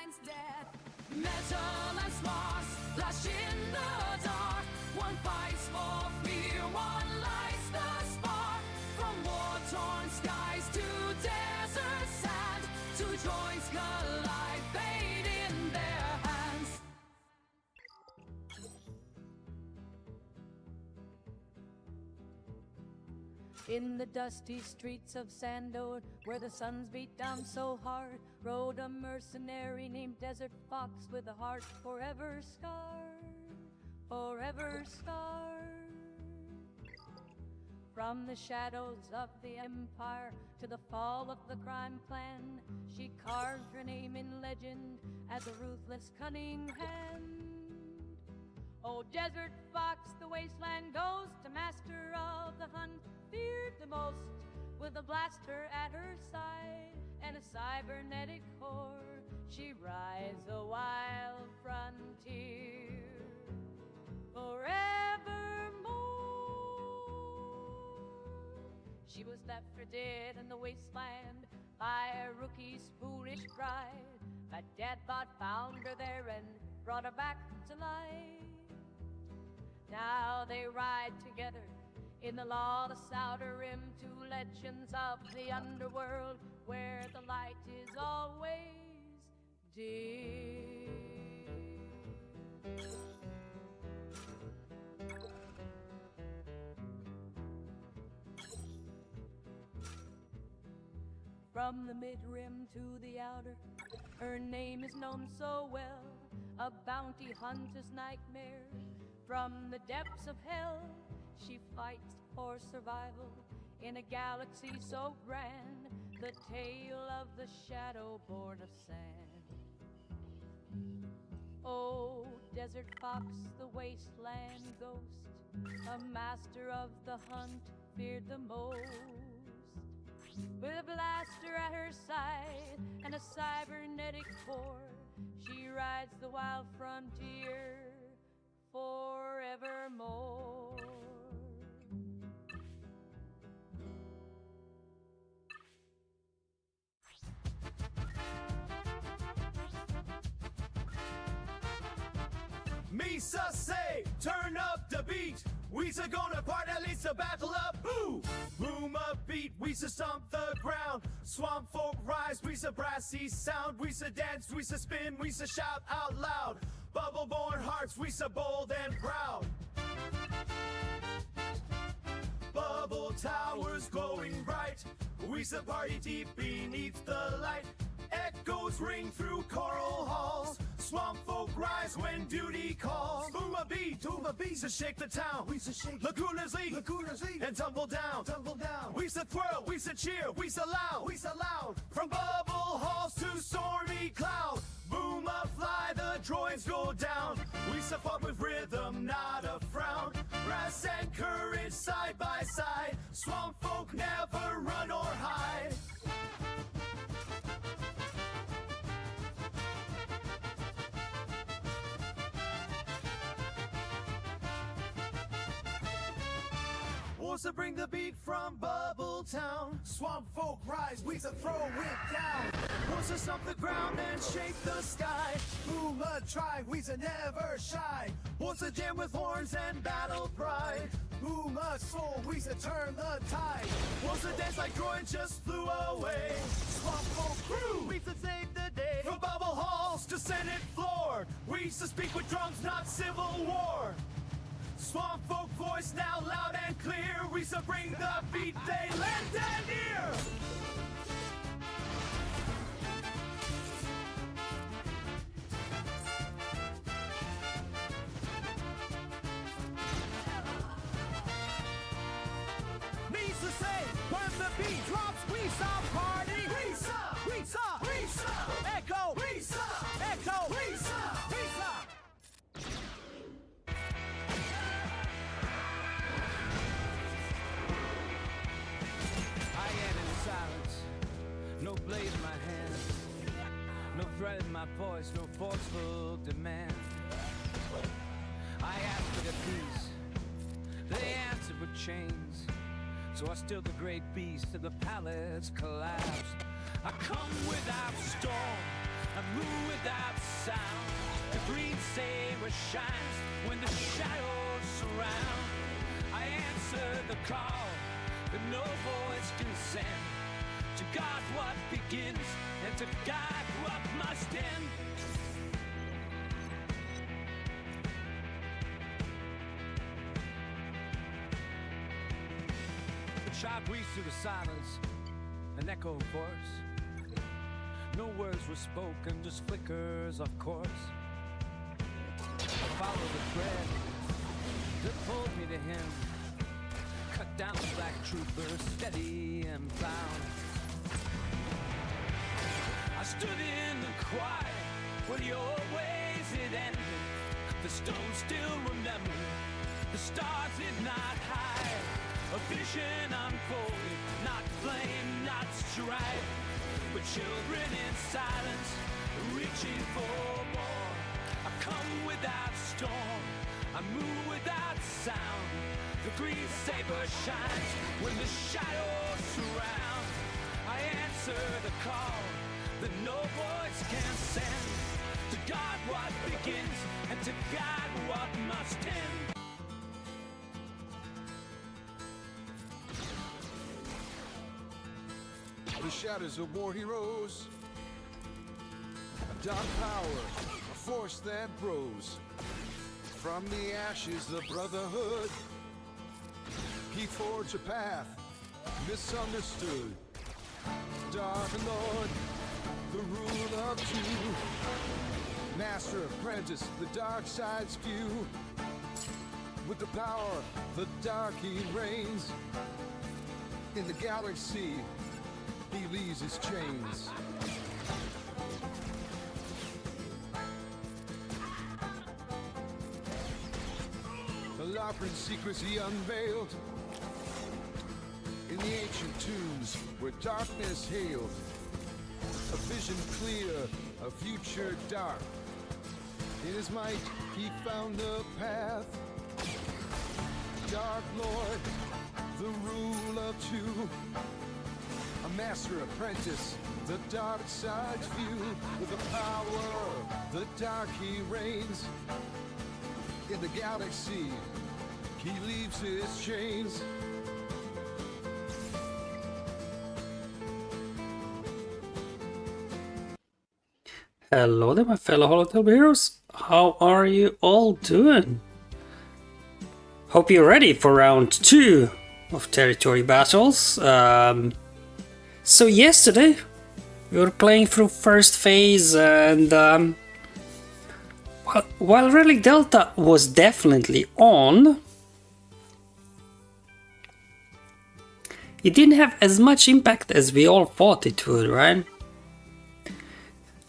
finds death. Metal and sparks flash in the dark. One fights for fear, one lights the spark. From war-torn skies to desert sand, two droids collide, fate in their hands. In the dusty streets of Sandor, where the suns beat down so hard, rode a mercenary named Desert Fox with a heart forever scarred, forever scarred. From the shadows of the Empire to the fall of the crime clan, she carved her name in legend as a ruthless, cunning hand. Oh, Desert Fox, the wasteland ghost, a master of the hunt, feared the most, with a blaster at her side and a cybernetic core. She rides a wild frontier forevermore. She was left for dead in the wasteland by a rookie's foolish pride, but Deadbot found her there and brought her back to life. Now they ride together in the lawless outer rim, two legends of the underworld where the light is always dim. From the mid-rim to the outer, her name is known so well, a bounty hunter's nightmare. From the depths of hell, she fights for survival in a galaxy so grand, the tale of the shadow born of sand. Oh, Desert Fox, the wasteland ghost, a master of the hunt, feared the most. With a blaster at her side and a cybernetic core, she rides the wild frontier forevermore. Misa say, turn up the beat. We's gonna part, at least a battle up. Boo! Boom up beat, we's stomp the ground. Swamp folk rise, we's a brassy sound. We's dance, we's spin, we's shout out loud. Bubble-born hearts, we's bold and proud. Bubble towers glowing bright, we's party deep beneath the light. Echoes ring through coral halls. Swamp folk rise when duty calls. Boom a beat, so shake the town. We shake. Lagunas leap, and tumble down. We thrill, we cheer, we loud. From bubble halls to stormy cloud. Boom a fly, the droids go down. We fought with rhythm, not a frown. Brass and courage side by side. Swamp folk never run or hide. Wants to bring the beat from Bubble Town. Swamp folk rise, we throw it down. Wants to stomp the ground and shake the sky. Boom a try, we never shy. Wants to jam with horns and battle pride. Boom a soul, we turn the tide. Wants to dance like droids just flew away. Swamp folk crew, we save the day. From bubble halls to Senate floor, we speak with drums, not civil war. Swamp folk voice now loud and clear. We bring the beat they lend an ear. Misa say, when the beat drops, we saw party. We saw, echo, echo, we saw. No blade in my hand, no threat in my voice, no forceful demand. I asked for their peace, they answered with chains. So I stilled the great beast till the palace collapsed. I come without storm, I move without sound. The green saber shines when the shadows surround. I answer the call that no voice can send. To guard what begins and to guide what must end. The child breathes through the silence, an echo voice. No words were spoken, just flickers of course. I follow the thread that pulled me to him. Cut down the black trooper, steady and bound. I stood in the quiet when your ways it ended. The stones still remember, the stars did not hide. A vision unfolded, not flame, not strife, but children in silence, reaching for more. I come without storm, I move without sound. The green saber shines when the shadows surround. I answer the call that no voice can send. To guard what begins and to guide what must end. The shadows of war heroes, a dark power, a force that grows. From the ashes, the brotherhood, he forged a path, misunderstood. Dark Lord, the rule of two, master apprentice, the dark side's view. With the power, the dark he reigns. In the galaxy, he leaves his chains. The labyrinth secrets he unveiled in the ancient tombs where darkness hailed. A vision clear, a future dark. In his might, he found the path. Dark Lord, the rule of two. A master apprentice, the dark side's view. With the power, the dark he reigns. In the galaxy, he leaves his chains. Hello there, my fellow Holotail heroes. How are you all doing? Hope you're ready for round 2 of territory battles. So yesterday we were playing through first phase, and while Relic Delta was definitely on, it didn't have as much impact as we all thought it would, right?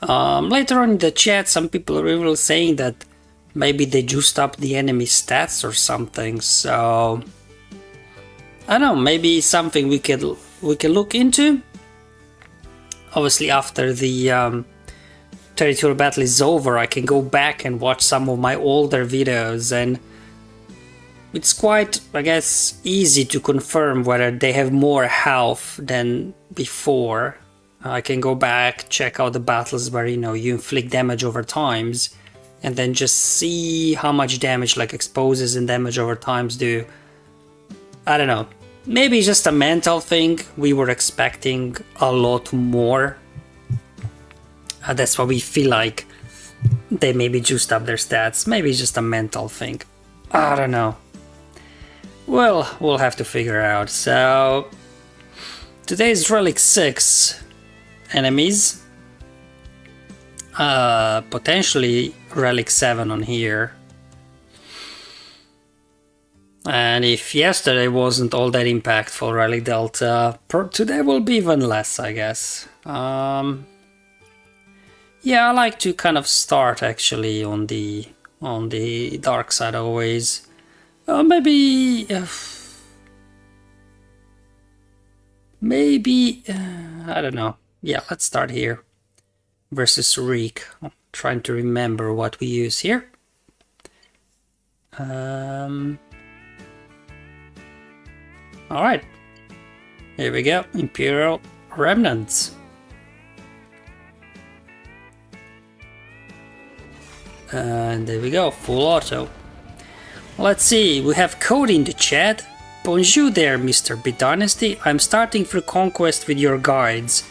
Later on in the chat, some people are even saying that maybe they juiced up the enemy stats or something. So I don't know, maybe something we can look into. Obviously, after the territorial battle is over, I can go back and watch some of my older videos, and it's quite, I guess, easy to confirm whether they have more health than before. I can go back, check out the battles where, you know, you inflict damage over times, and then just see how much damage, like exposes and damage over times, do. I don't know. Maybe just a mental thing. We were expecting a lot more. That's why we feel like they maybe juiced up their stats. Maybe it's just a mental thing. I don't know. Well, we'll have to figure out. So today's Relic 6 enemies. Potentially Relic 7 on here. And if yesterday wasn't all that impactful, Relic Delta, today will be even less, I guess. Yeah, I like to kind of start actually on the dark side always. Maybe I don't know. Yeah, let's start here. Versus Reek. I'm trying to remember what we use here. Alright. Here we go. Imperial Remnants. And there we go, full auto. Let's see, we have Cody in the chat. Bonjour there, Mr. B Dynasty. I'm starting through Conquest with your guides.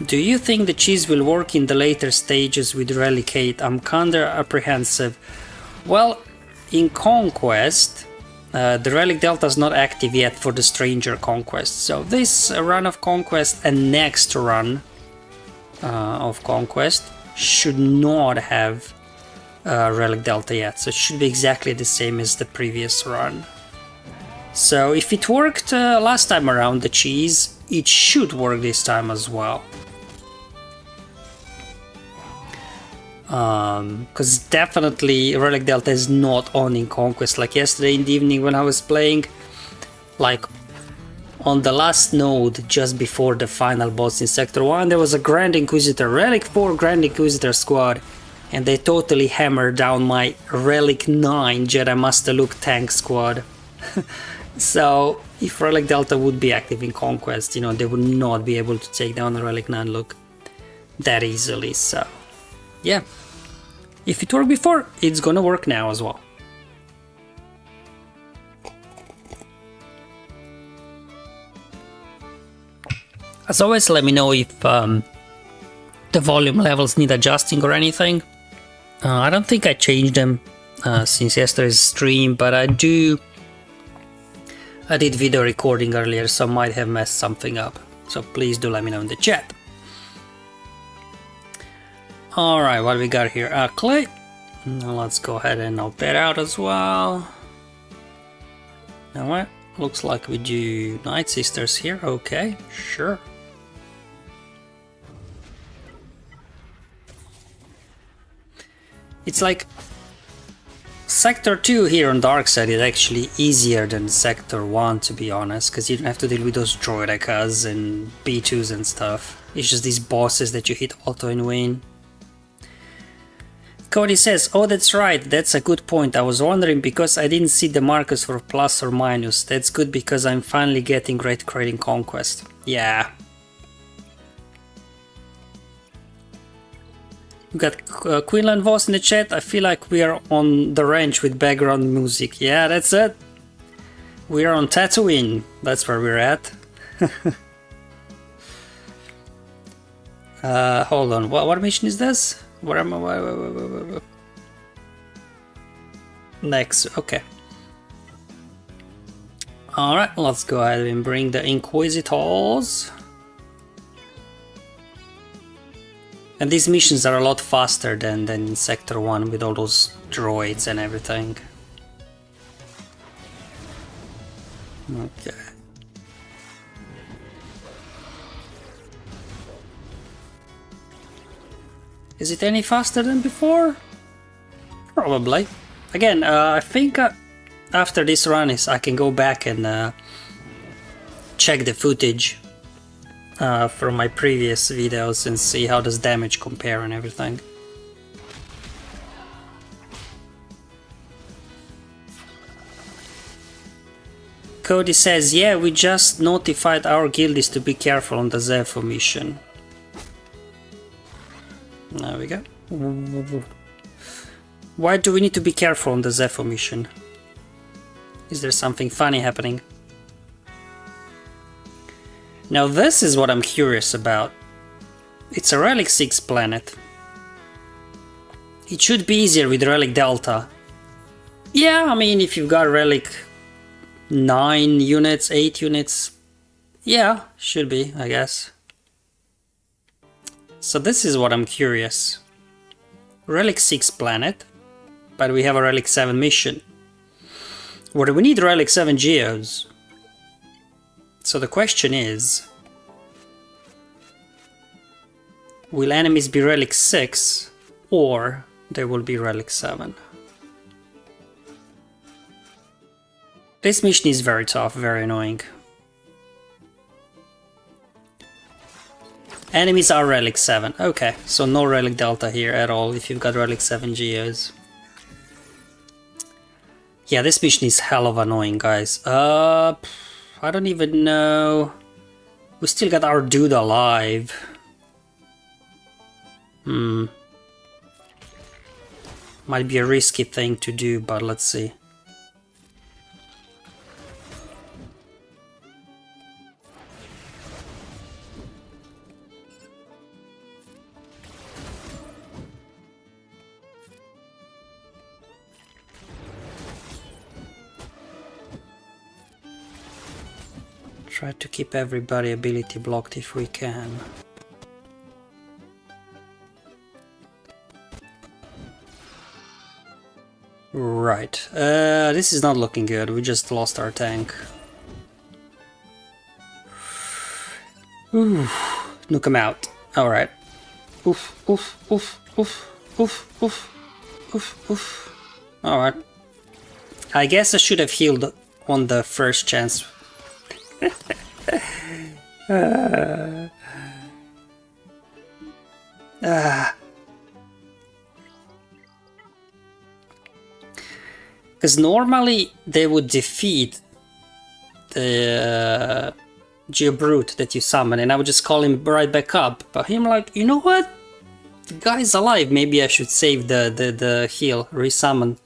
Do you think the cheese will work in the later stages with Relic 8? I'm kinda apprehensive. Well, in Conquest, the Relic Delta is not active yet for the Stranger Conquest. So this run of Conquest and next run of Conquest should not have Relic Delta yet. So it should be exactly the same as the previous run. So if it worked last time around, the cheese, it should work this time as well. Because definitely Relic Delta is not on in Conquest. Like yesterday in the evening when I was playing, like on the last node just before the final boss in Sector 1, there was a Grand Inquisitor, Relic 4 Grand Inquisitor squad, and they totally hammered down my Relic 9 Jedi Master Luke tank squad. So if Relic Delta would be active in Conquest, you know, they would not be able to take down the Relic 9 Luke that easily. So yeah, if it worked before, it's gonna work now as well. As always, let me know if the volume levels need adjusting or anything. I don't think I changed them since yesterday's stream, but I did video recording earlier, so I might have messed something up. So please do let me know in the chat. Alright, what we got here? Acklay. Now let's go ahead and knock that out as well. Alright, looks like we do Night Sisters here. Okay, sure. It's like Sector 2 here on Darkside is actually easier than Sector 1, to be honest, because you don't have to deal with those droidicas and B2s and stuff. It's just these bosses that you hit auto and win. Cody says, oh, that's right, that's a good point. I was wondering because I didn't see the markers for plus or minus. That's good because I'm finally getting great creating Conquest. Yeah. We got Quinlan Voss in the chat. I feel like we are on the ranch with background music. Yeah, that's it. We are on Tatooine. That's where we're at. Hold on. What mission is this? Where am I? Nexu. Okay. Alright, let's go ahead and bring the Inquisitors. And these missions are a lot faster than in Sector 1 with all those droids and everything. Okay. Is it any faster than before? Probably. Again, I think after this run I can go back and check the footage from my previous videos and see how does damage compare and everything. Cody says, yeah, we just notified our guildies to be careful on the Zepho mission. There we go. Why do we need to be careful on the Zepho mission? Is there something funny happening? Now this is what I'm curious about. It's a Relic 6 planet. It should be easier with Relic Delta. Yeah, I mean, if you've got Relic 9 units, 8 units, yeah, should be, I guess. So this is what I'm curious. Relic 6 planet, but we have a Relic 7 mission. Where do we need Relic 7 Geos? So the question is, will enemies be Relic 6 or they will be Relic 7? This mission is very tough, very annoying. Enemies are Relic 7. Okay, so no Relic Delta here at all if you've got Relic 7 Geos. Yeah, this mission is hell of annoying, guys. I don't even know. We still got our dude alive. Might be a risky thing to do, but let's see. Try to keep everybody ability blocked if we can. Right, this is not looking good. We just lost our tank. Oof, nuke him out. Alright. Oof, oof, oof, oof, oof, oof, oof, oof. Alright. I guess I should have healed on the first chance. Because normally they would defeat the Geobrute that you summon, and I would just call him right back up. But him like, you know what? The guy's alive. Maybe I should save the heal, resummon.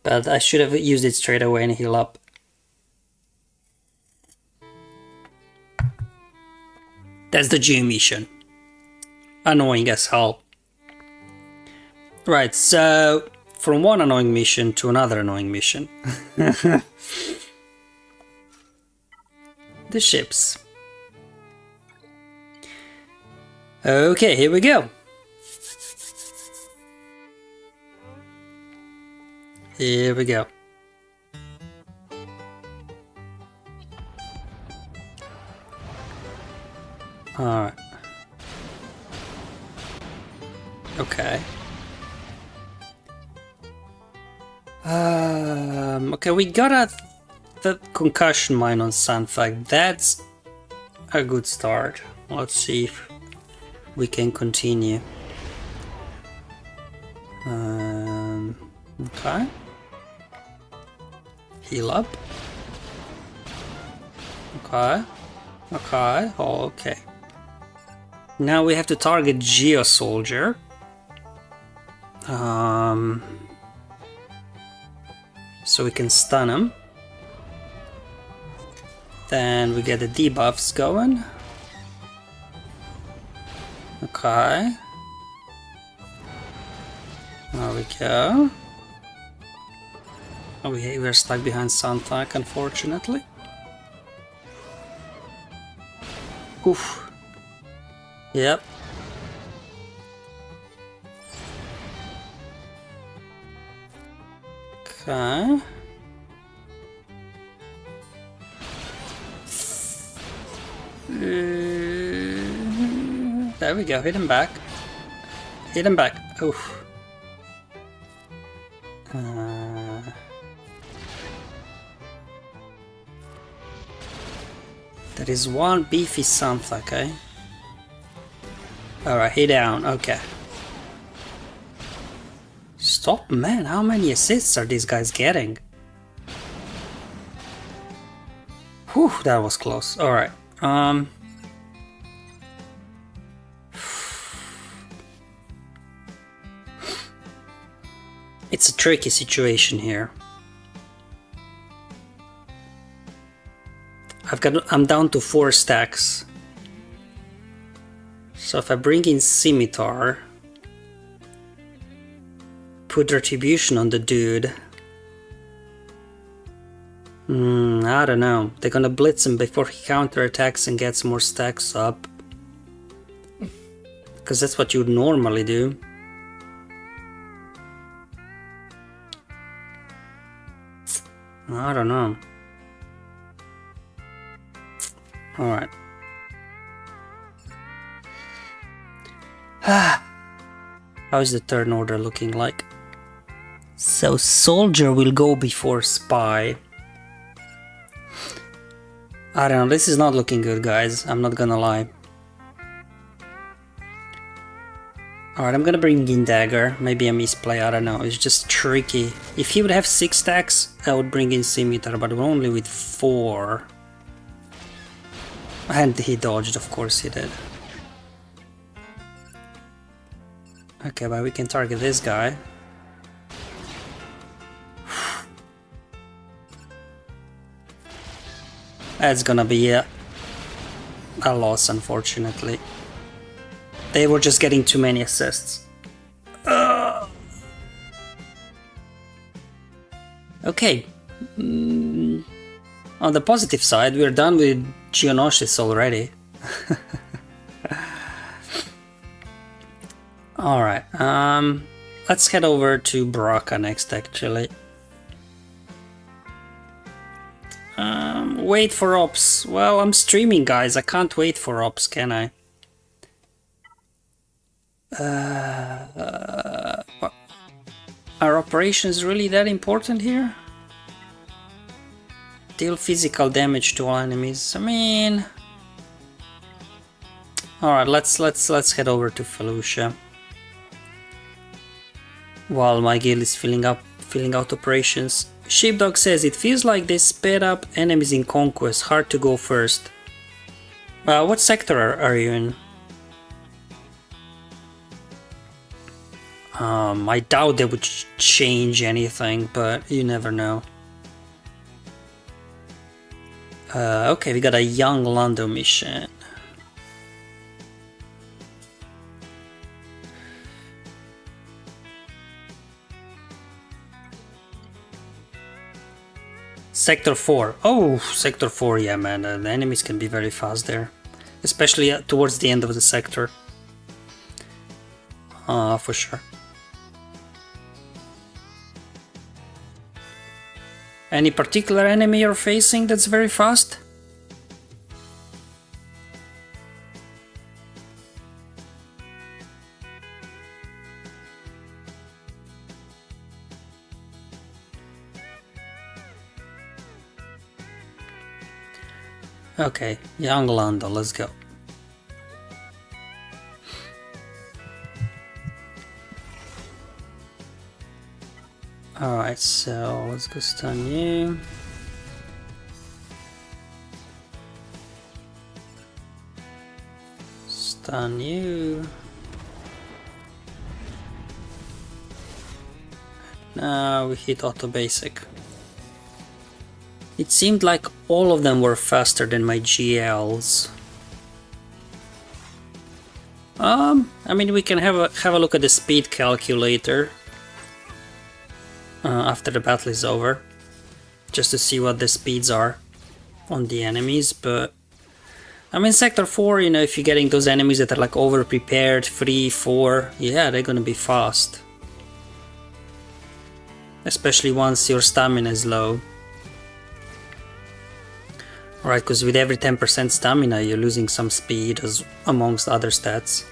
But I should have used it straight away and heal up. That's the Geo mission. Annoying as hell. Right, so from one annoying mission to another annoying mission. The ships. Okay, here we go. Here we go. Alright. Okay. Okay, we got the concussion mine on Sunfact. That's a good start. Let's see if we can continue. Okay. Heal up. Okay. Okay. Okay. Now we have to target Geo Soldier. So we can stun him. Then we get the debuffs going. Okay. There we go. Oh, we're stuck behind Sunthak, unfortunately. Oof. Yep. Okay. There we go, hit him back. Hit him back. Oof. There is one beefy something, okay? Alright, he down, okay. Stop, man, how many assists are these guys getting? Whew, that was close. Alright, it's a tricky situation here. I'm down to 4 stacks. So if I bring in Scimitar, put Retribution on the dude. I don't know. They're gonna blitz him before he counterattacks and gets more stacks up. Because that's what you would normally do. I don't know. Alright. How is the turn order looking like? So Soldier will go before Spy. I don't know, this is not looking good, guys. I'm not gonna lie. Alright, I'm gonna bring in Dagger. Maybe a misplay, I don't know. It's just tricky. If he would have 6 stacks, I would bring in Scimitar, but only with 4. And he dodged, of course he did. Okay, but we can target this guy. That's gonna be a loss, unfortunately. They were just getting too many assists. Okay. On the positive side, we're done with GEONOSIS already. Alright, let's head over to BRACCA next, actually. Wait for ops. Well, I'm streaming, guys. I can't wait for ops, can I? Are operations really that important here? Deal physical damage to all enemies. I mean, all right. Let's head over to FELUCIA while my guild is filling out operations. Sheepdog says it feels like they sped up enemies in conquest. Hard to go first. What sector are you in? I doubt they would change anything, but you never know. Okay, we got a young Lando mission. Sector 4. Oh, Sector 4, yeah, man. The enemies can be very fast there. Especially towards the end of the sector. For sure. Any particular enemy you're facing that's very fast? Okay, young Lando, let's go. Alright, so let's go stun you. Stun you. Now we hit auto basic. It seemed like all of them were faster than my GLs. I mean, we can have a look at the speed calculator after the battle is over, just to see what the speeds are on the enemies. But I mean, Sector 4, you know, if you're getting those enemies that are like over prepared, 3, 4, yeah, they're gonna be fast. Especially once your stamina is low. Right, because with every 10% stamina you're losing some speed as amongst other stats.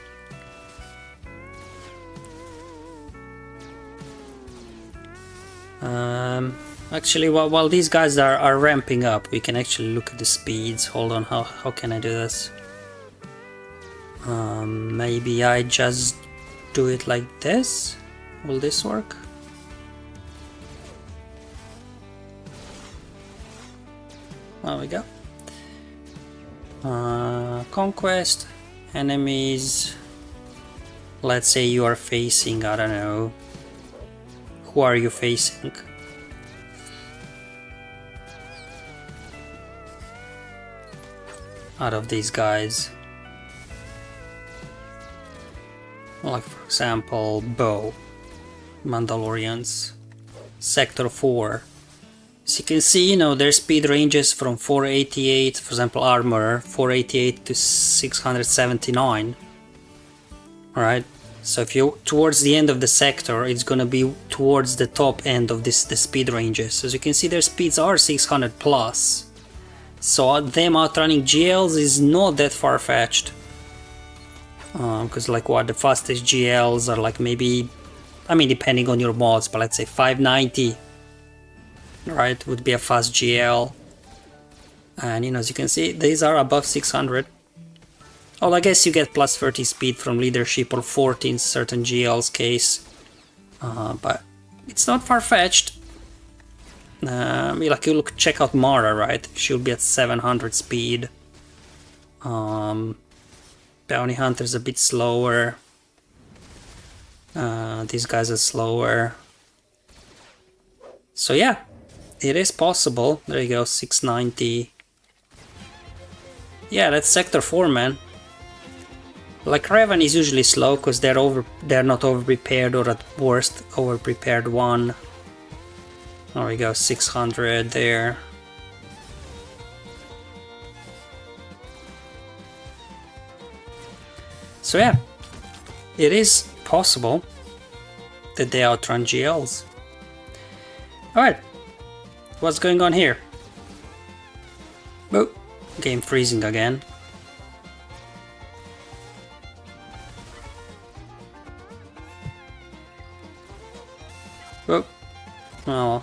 Actually, while these guys are ramping up, we can actually look at the speeds. Hold on, how can I do this? Maybe I just do it like this? Will this work? There we go. Conquest, enemies. Let's say you are facing, I don't know. Who are you facing? Out of these guys. Like, for example, Bow. Mandalorians. Sector 4. As you can see, you know, their speed ranges from 488, for example, armor, 488 to 679. Alright, so if you towards the end of the sector, it's gonna be towards the top end of the speed ranges. As you can see, their speeds are 600 plus. So them outrunning GLs is not that far-fetched. Because like what, the fastest GLs are like maybe, I mean, depending on your mods, but let's say 590. Right, would be a fast GL. And you know, as you can see, these are above 600. Oh, I guess you get plus 30 speed from leadership or 40 in certain GL's case. But it's not far-fetched. Like you look, check out Mara, right? She'll be at 700 speed. Bounty Hunter's a bit slower. These guys are slower. So yeah. It is possible. There you go, 690. Yeah, that's Sector 4, man. Like, Revan is usually slow because they're not over-prepared, or at worst, over-prepared 1. There we go, 600 there. So yeah, it is possible that they outrun GLs. Alright, what's going on here? Oh, game freezing again. Oh, oh.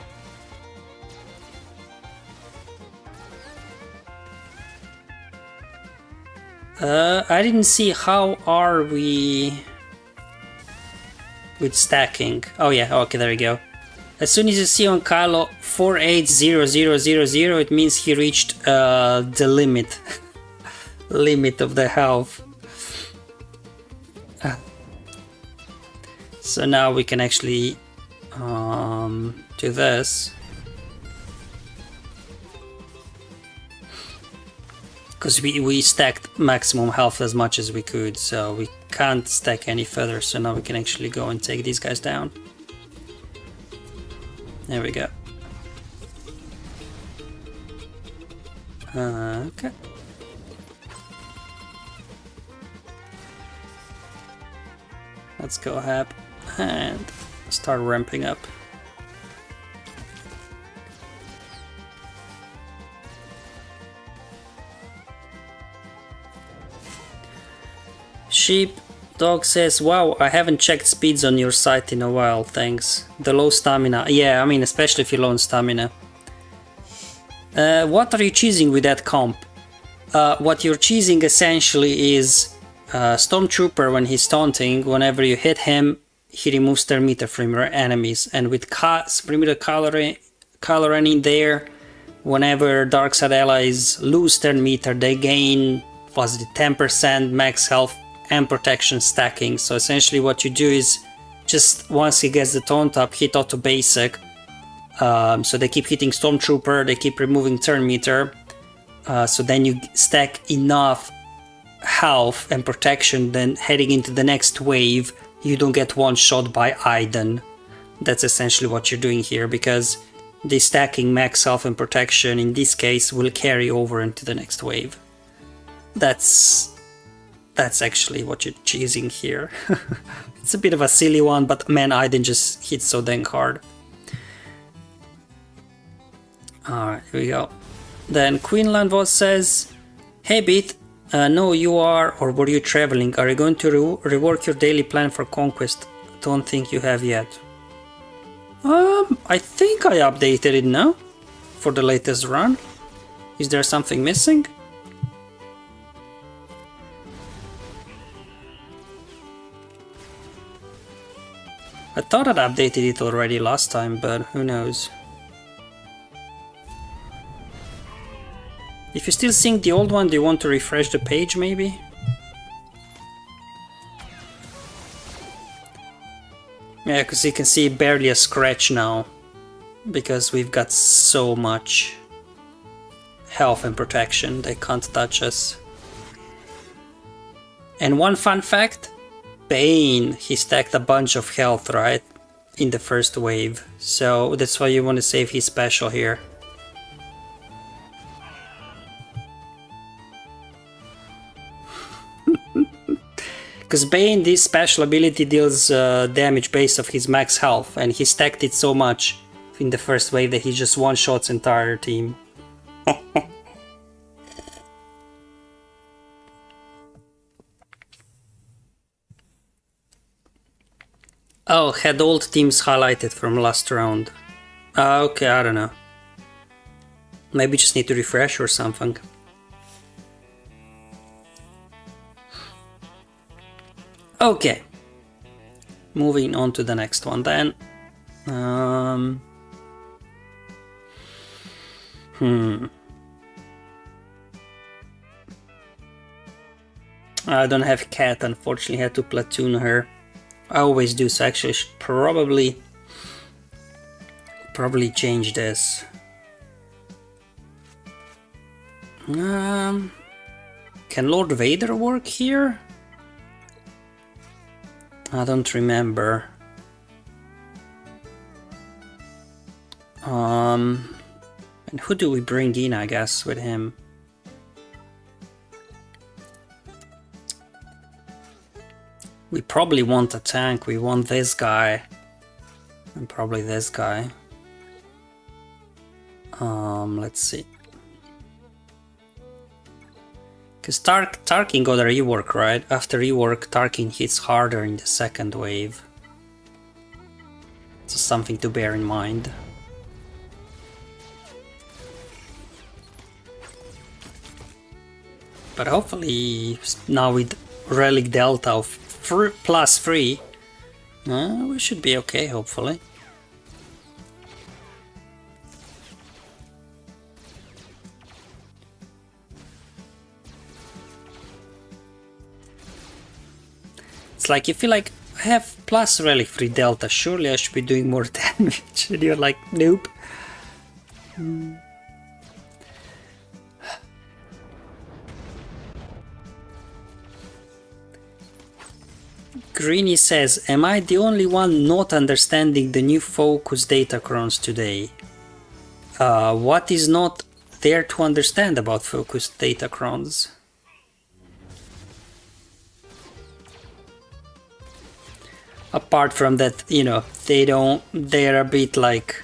I didn't see how are we with stacking. Oh yeah, okay, there we go. As soon as you see on Kylo 480000, it means he reached the limit limit of the health. So now we can actually do this. Because we stacked maximum health as much as we could, so we can't stack any further, so now we can actually go and take these guys down. There we go. Okay. Let's go ahead and start ramping up. Sheep Dog says, wow, I haven't checked speeds on your site in a while, thanks. The low stamina. Yeah, I mean, especially if you're low on stamina. What are you choosing with that comp? What you're choosing essentially is Stormtrooper when he's taunting. Whenever you hit him, he removes turn meter from your enemies. And with perimeter coloring in there, whenever dark side allies lose turn meter, they gain, was it 10% max health and protection stacking. So essentially what you do is just once he gets the taunt up, hit auto basic. So they keep hitting Stormtrooper, they keep removing turn meter. So then you stack enough health and protection, then heading into the next wave, you don't get one shot by Iden. That's essentially what you're doing here, because the stacking max health and protection in this case will carry over into the next wave. That's actually what you're choosing here. It's a bit of a silly one, but man, Iden just hits so dang hard. Alright, here we go. Then Queenland was says, hey Beat, no you are, or were you traveling? Are you going to rework your daily plan for Conquest? Don't think you have yet. I think I updated it now for the latest run. Is there something missing? I thought I'd updated it already last time, but who knows. If you're still seeing the old one, do you want to refresh the page maybe? Yeah, because you can see barely a scratch now, because we've got so much health and protection, they can't touch us. And one fun fact, Bane, he stacked a bunch of health, right, in the first wave, so that's why you want to save his special here. Because Bane, this special ability deals damage based off his max health, and he stacked it so much in the first wave that he just one-shots entire team. Oh, had old teams highlighted from last round. Okay, I don't know. Maybe just need to refresh or something. Okay. Moving on to the next one then. I don't have Cat, unfortunately, I had to platoon her. I always do, so actually I should probably change this. Can Lord Vader work here? I don't remember. And who do we bring in, I guess, with him? We probably want a tank. We want this guy. And probably this guy. Let's see. Because Tarkin got a rework, right? After rework, Tarkin hits harder in the second wave. So something to bear in mind. But hopefully now with Relic Delta of +3, we should be okay, hopefully. It's like, you feel like I have plus Relic 3 Delta, surely I should be doing more damage. And you're like, nope. Greeny says, am I the only one not understanding the new focus datacrons today? What is not there to understand about focus datacrons? Apart from that, you know, they're a bit like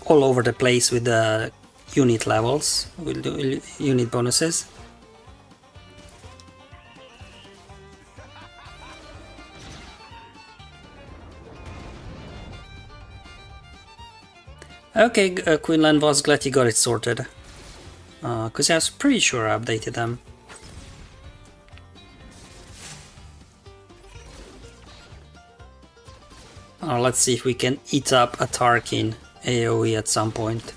all over the place with the unit levels, with the unit bonuses. Okay, Quinlan was glad he got it sorted. Because I was pretty sure I updated them. Let's see if we can eat up a Tarkin AoE at some point.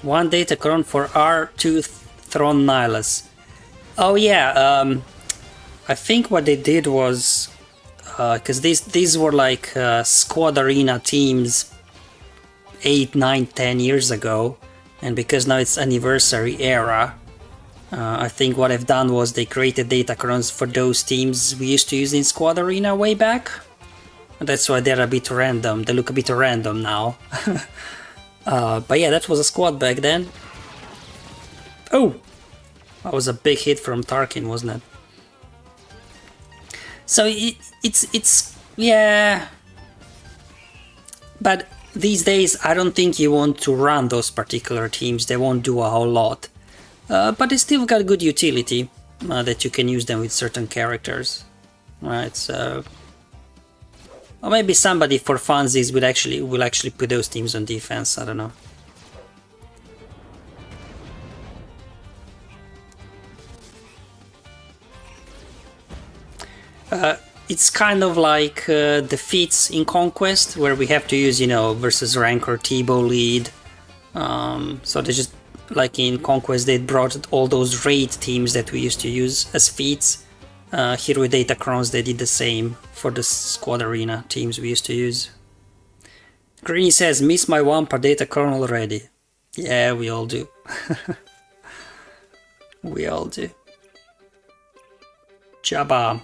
1 datacron for R2 Thron Nihilus. Oh yeah, I think what they did was... because these were like squad arena teams 8, 9, 10 years ago, and because now it's anniversary era, I think what they've done was they created datacrons for those teams we used to use in squad arena way back. And that's why they're a bit random, they look a bit random now. But yeah, that was a squad back then. Oh! That was a big hit from Tarkin, wasn't it? So it's yeah, but these days I don't think you want to run those particular teams. They won't do a whole lot, but they still got good utility that you can use them with certain characters, right? So, or maybe somebody for funsies will actually put those teams on defense. I don't know. It's kind of like the feats in Conquest, where we have to use, you know, versus rank or T-bow lead. So they just, like in Conquest, they brought all those raid teams that we used to use as feats. Here with Datacrons, they did the same for the squad arena teams we used to use. Greeny says, miss my 1 per Datacron already. Yeah, we all do. We all do. Jabba.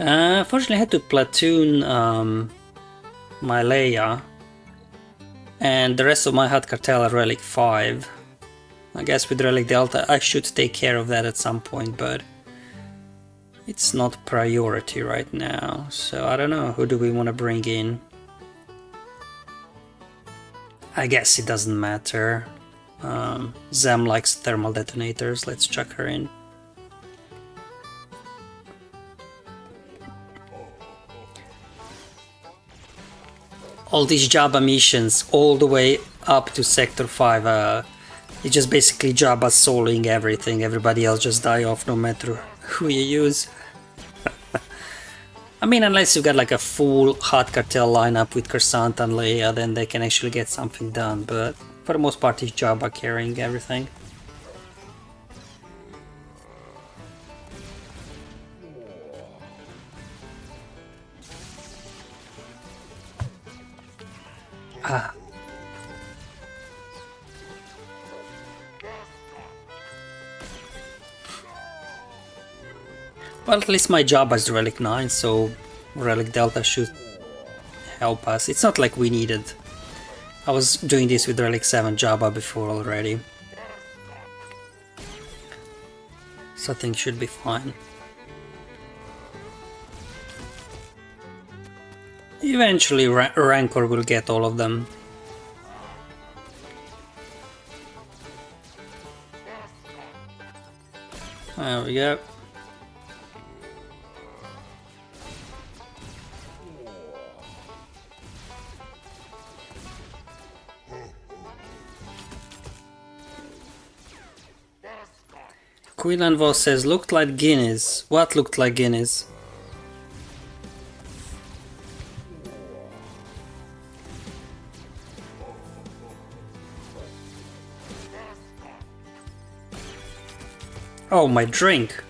Unfortunately I had to platoon my Leia, and the rest of my Hut Cartel are Relic 5. I guess with Relic Delta I should take care of that at some point, but it's not priority right now, so I don't know, who do we want to bring in? I guess it doesn't matter. Zem likes thermal detonators, let's chuck her in. All these Jabba missions all the way up to Sector 5, it's just basically Jabba soloing everything, everybody else just die off no matter who you use. I mean, unless you got like a full Hut Cartel lineup with Coruscant and Leia, then they can actually get something done, but for the most part it's Jabba carrying everything. Well, at least my Jabba is Relic 9, so Relic Delta should help us. It's not like we needed. I was doing this with Relic 7 Jabba before already. So I think should be fine. Eventually Rancor will get all of them. There we go. Quillan Voss says, looked like Guinness. What looked like Guinness? Oh, my drink.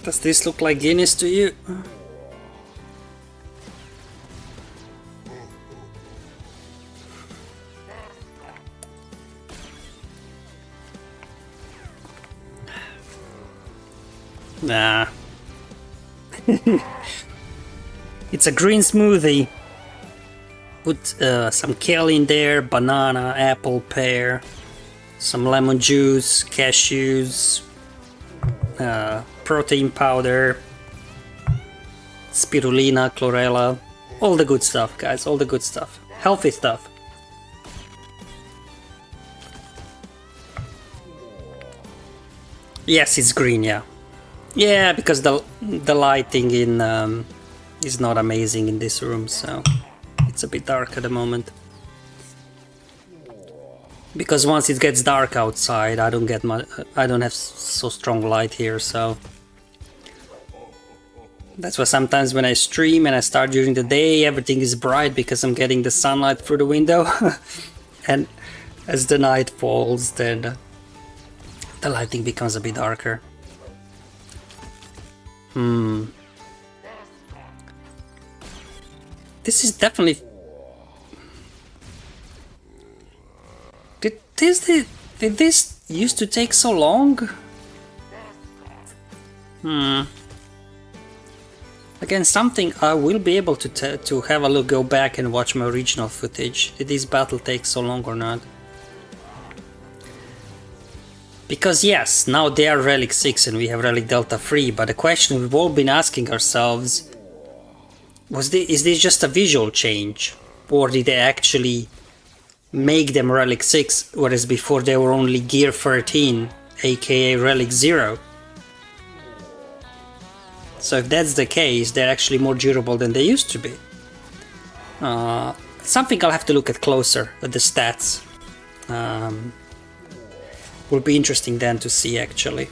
Does this look like Guinness to you? Nah. It's a green smoothie. Put some kale in there, banana, apple, pear, some lemon juice, cashews, protein powder, spirulina, chlorella, all the good stuff, guys, all the good stuff. Healthy stuff. Yes, it's green, yeah. Yeah, because the lighting in is not amazing in this room, so it's a bit dark at the moment. Because once it gets dark outside, I don't have so strong light here, so that's why sometimes when I stream and I start during the day, everything is bright because I'm getting the sunlight through the window, and as the night falls, then the lighting becomes a bit darker. This is definitely... Did this used to take so long? Again, something I will be able to have a look, go back and watch my original footage. Did this battle take so long or not? Because yes, now they are Relic 6 and we have Relic Delta 3, but the question we've all been asking ourselves is this just a visual change? Or did they actually make them Relic 6, whereas before they were only Gear 13, aka Relic 0? So if that's the case, they're actually more durable than they used to be. Something I'll have to look at closer, at the stats. Will be interesting then to see, actually.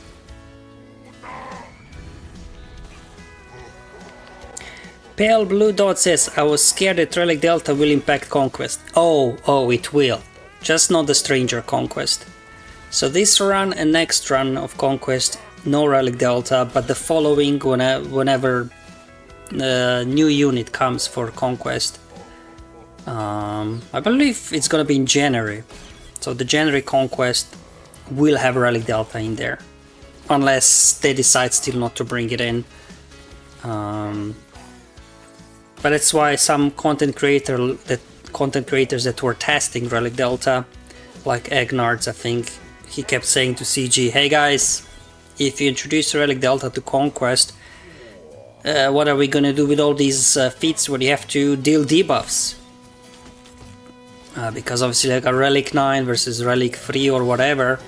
Pale Blue Dot says, I was scared that Relic Delta will impact Conquest. Oh, it will. Just not the Stranger Conquest. So this run and next run of Conquest, no Relic Delta, but the following, whenever the new unit comes for Conquest, I believe it's gonna be in January. So the January Conquest will have Relic Delta in there, unless they decide still not to bring it in. But that's why some content creators that were testing Relic Delta, like Egnards, I think, he kept saying to CG, hey guys, if you introduce Relic Delta to Conquest, what are we gonna do with all these feats where you have to deal debuffs? Because obviously like a Relic 9 versus Relic 3 or whatever,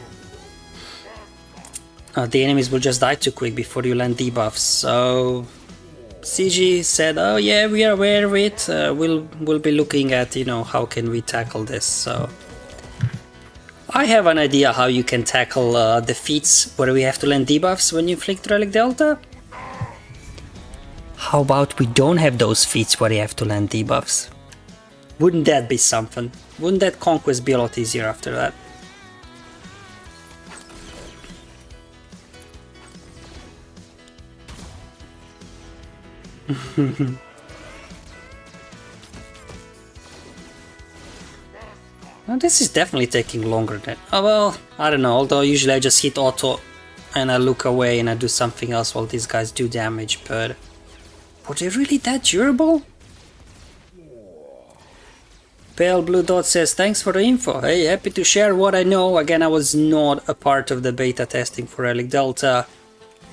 the enemies will just die too quick before you land debuffs. So CG said, oh yeah, we are aware of it, we'll be looking at, you know, how can we tackle this. So I have an idea how you can tackle the feats where we have to land debuffs when you inflict Relic Delta. How about we don't have those feats where you have to land debuffs? Wouldn't that be something? Wouldn't that Conquest be a lot easier after that? This is definitely taking longer than... Oh well, I don't know, although usually I just hit auto and I look away and I do something else while these guys do damage, but... Were they really that durable? Pale Blue Dot says, thanks for the info. Hey, happy to share what I know. Again, I was not a part of the beta testing for Relic Delta.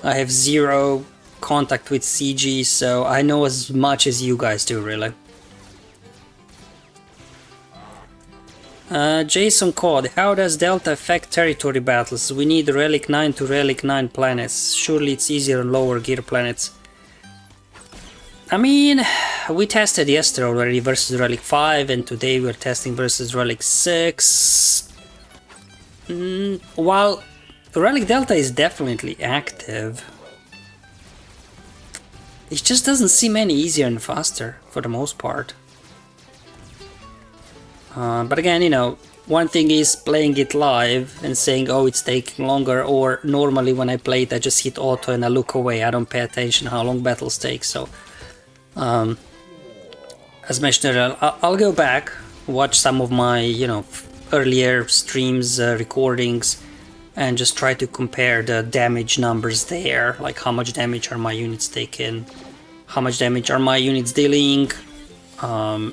I have zero contact with CG, so I know as much as you guys do, really. Jason Cod, how does Delta affect territory battles? We need Relic 9 to Relic 9 planets. Surely it's easier on lower gear planets. I mean, we tested yesterday already versus Relic 5, and today we're testing versus Relic 6. While Relic Delta is definitely active, it just doesn't seem any easier and faster for the most part. But again, you know, one thing is playing it live and saying, oh, it's taking longer, or normally when I play it I just hit auto and I look away, I don't pay attention how long battles take, so... as mentioned earlier, I'll go back, watch some of my, you know, earlier streams, recordings, and just try to compare the damage numbers there, like how much damage are my units taking, how much damage are my units dealing,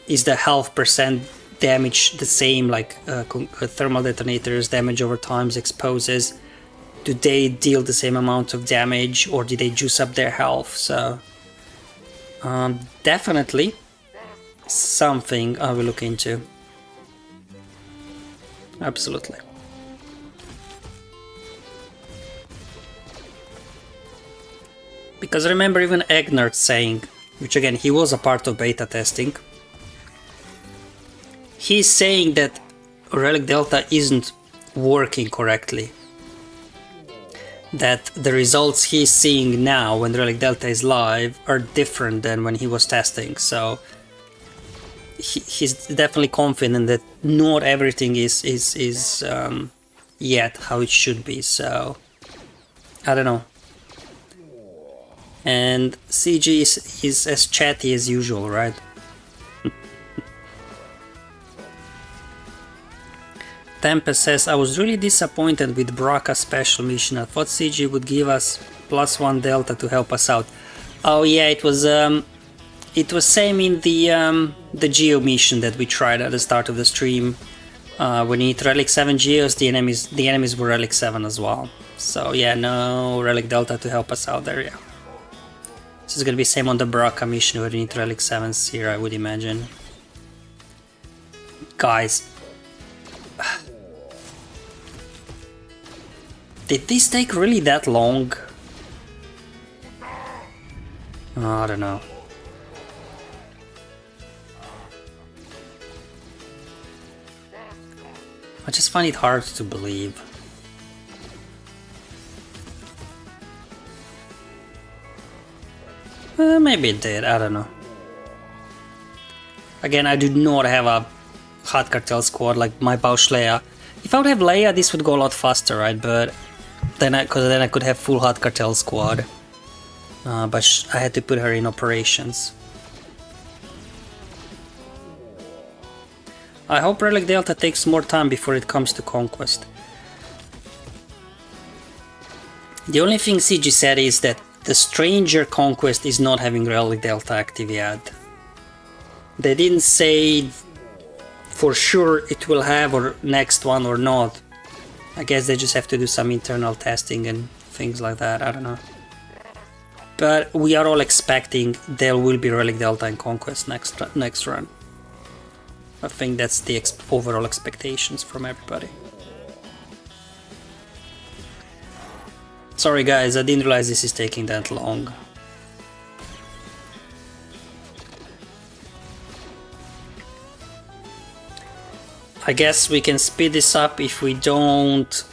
is the health percent damage the same, like thermal detonators, damage over times exposes, do they deal the same amount of damage, or did they juice up their health? So definitely something I will look into. Absolutely. Because remember even Egnert saying, which again he was a part of beta testing, he's saying that Relic Delta isn't working correctly. That the results he's seeing now when Relic Delta is live are different than when he was testing, so he's definitely confident that not everything is yet how it should be, so I don't know. And CG is as chatty as usual, right? Tempest says, I was really disappointed with BRACCA special mission. I thought CG would give us +1 Delta to help us out. Oh yeah, it was same in the Geo mission that we tried at the start of the stream. When you hit Relic 7 Geos, the enemies were Relic 7 as well. So yeah, no Relic Delta to help us out there, yeah. This is gonna be same on the BRACCA mission where you need Relic 7s here, I would imagine. Guys. Did this take really that long? Oh, I don't know. I just find it hard to believe. Maybe it did, I don't know. Again, I do not have a hot cartel squad like my Bausch Leia. If I would have Leia, this would go a lot faster, right? But then I could have full hot cartel squad. But I had to put her in operations. I hope Relic Delta takes more time before it comes to Conquest. The only thing CG said is that the Stranger Conquest is not having Relic Delta active yet. They didn't say for sure it will have or next one or not. I guess they just have to do some internal testing and things like that, I don't know. But we are all expecting there will be Relic Delta in Conquest next run. I think that's the overall expectations from everybody. Sorry guys, I didn't realize this is taking that long. I guess we can speed this up if we don't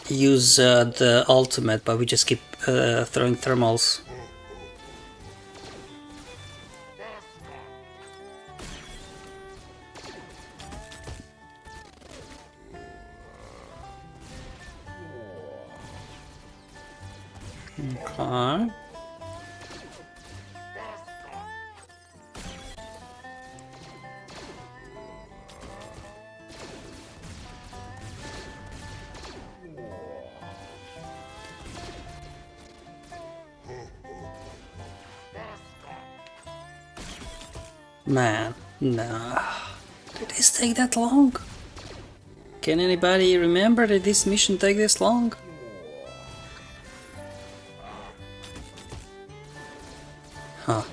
use the ultimate, but we just keep throwing thermals. Okay. Man, nah. Did this take that long? Can anybody remember that this mission take this long? Huh.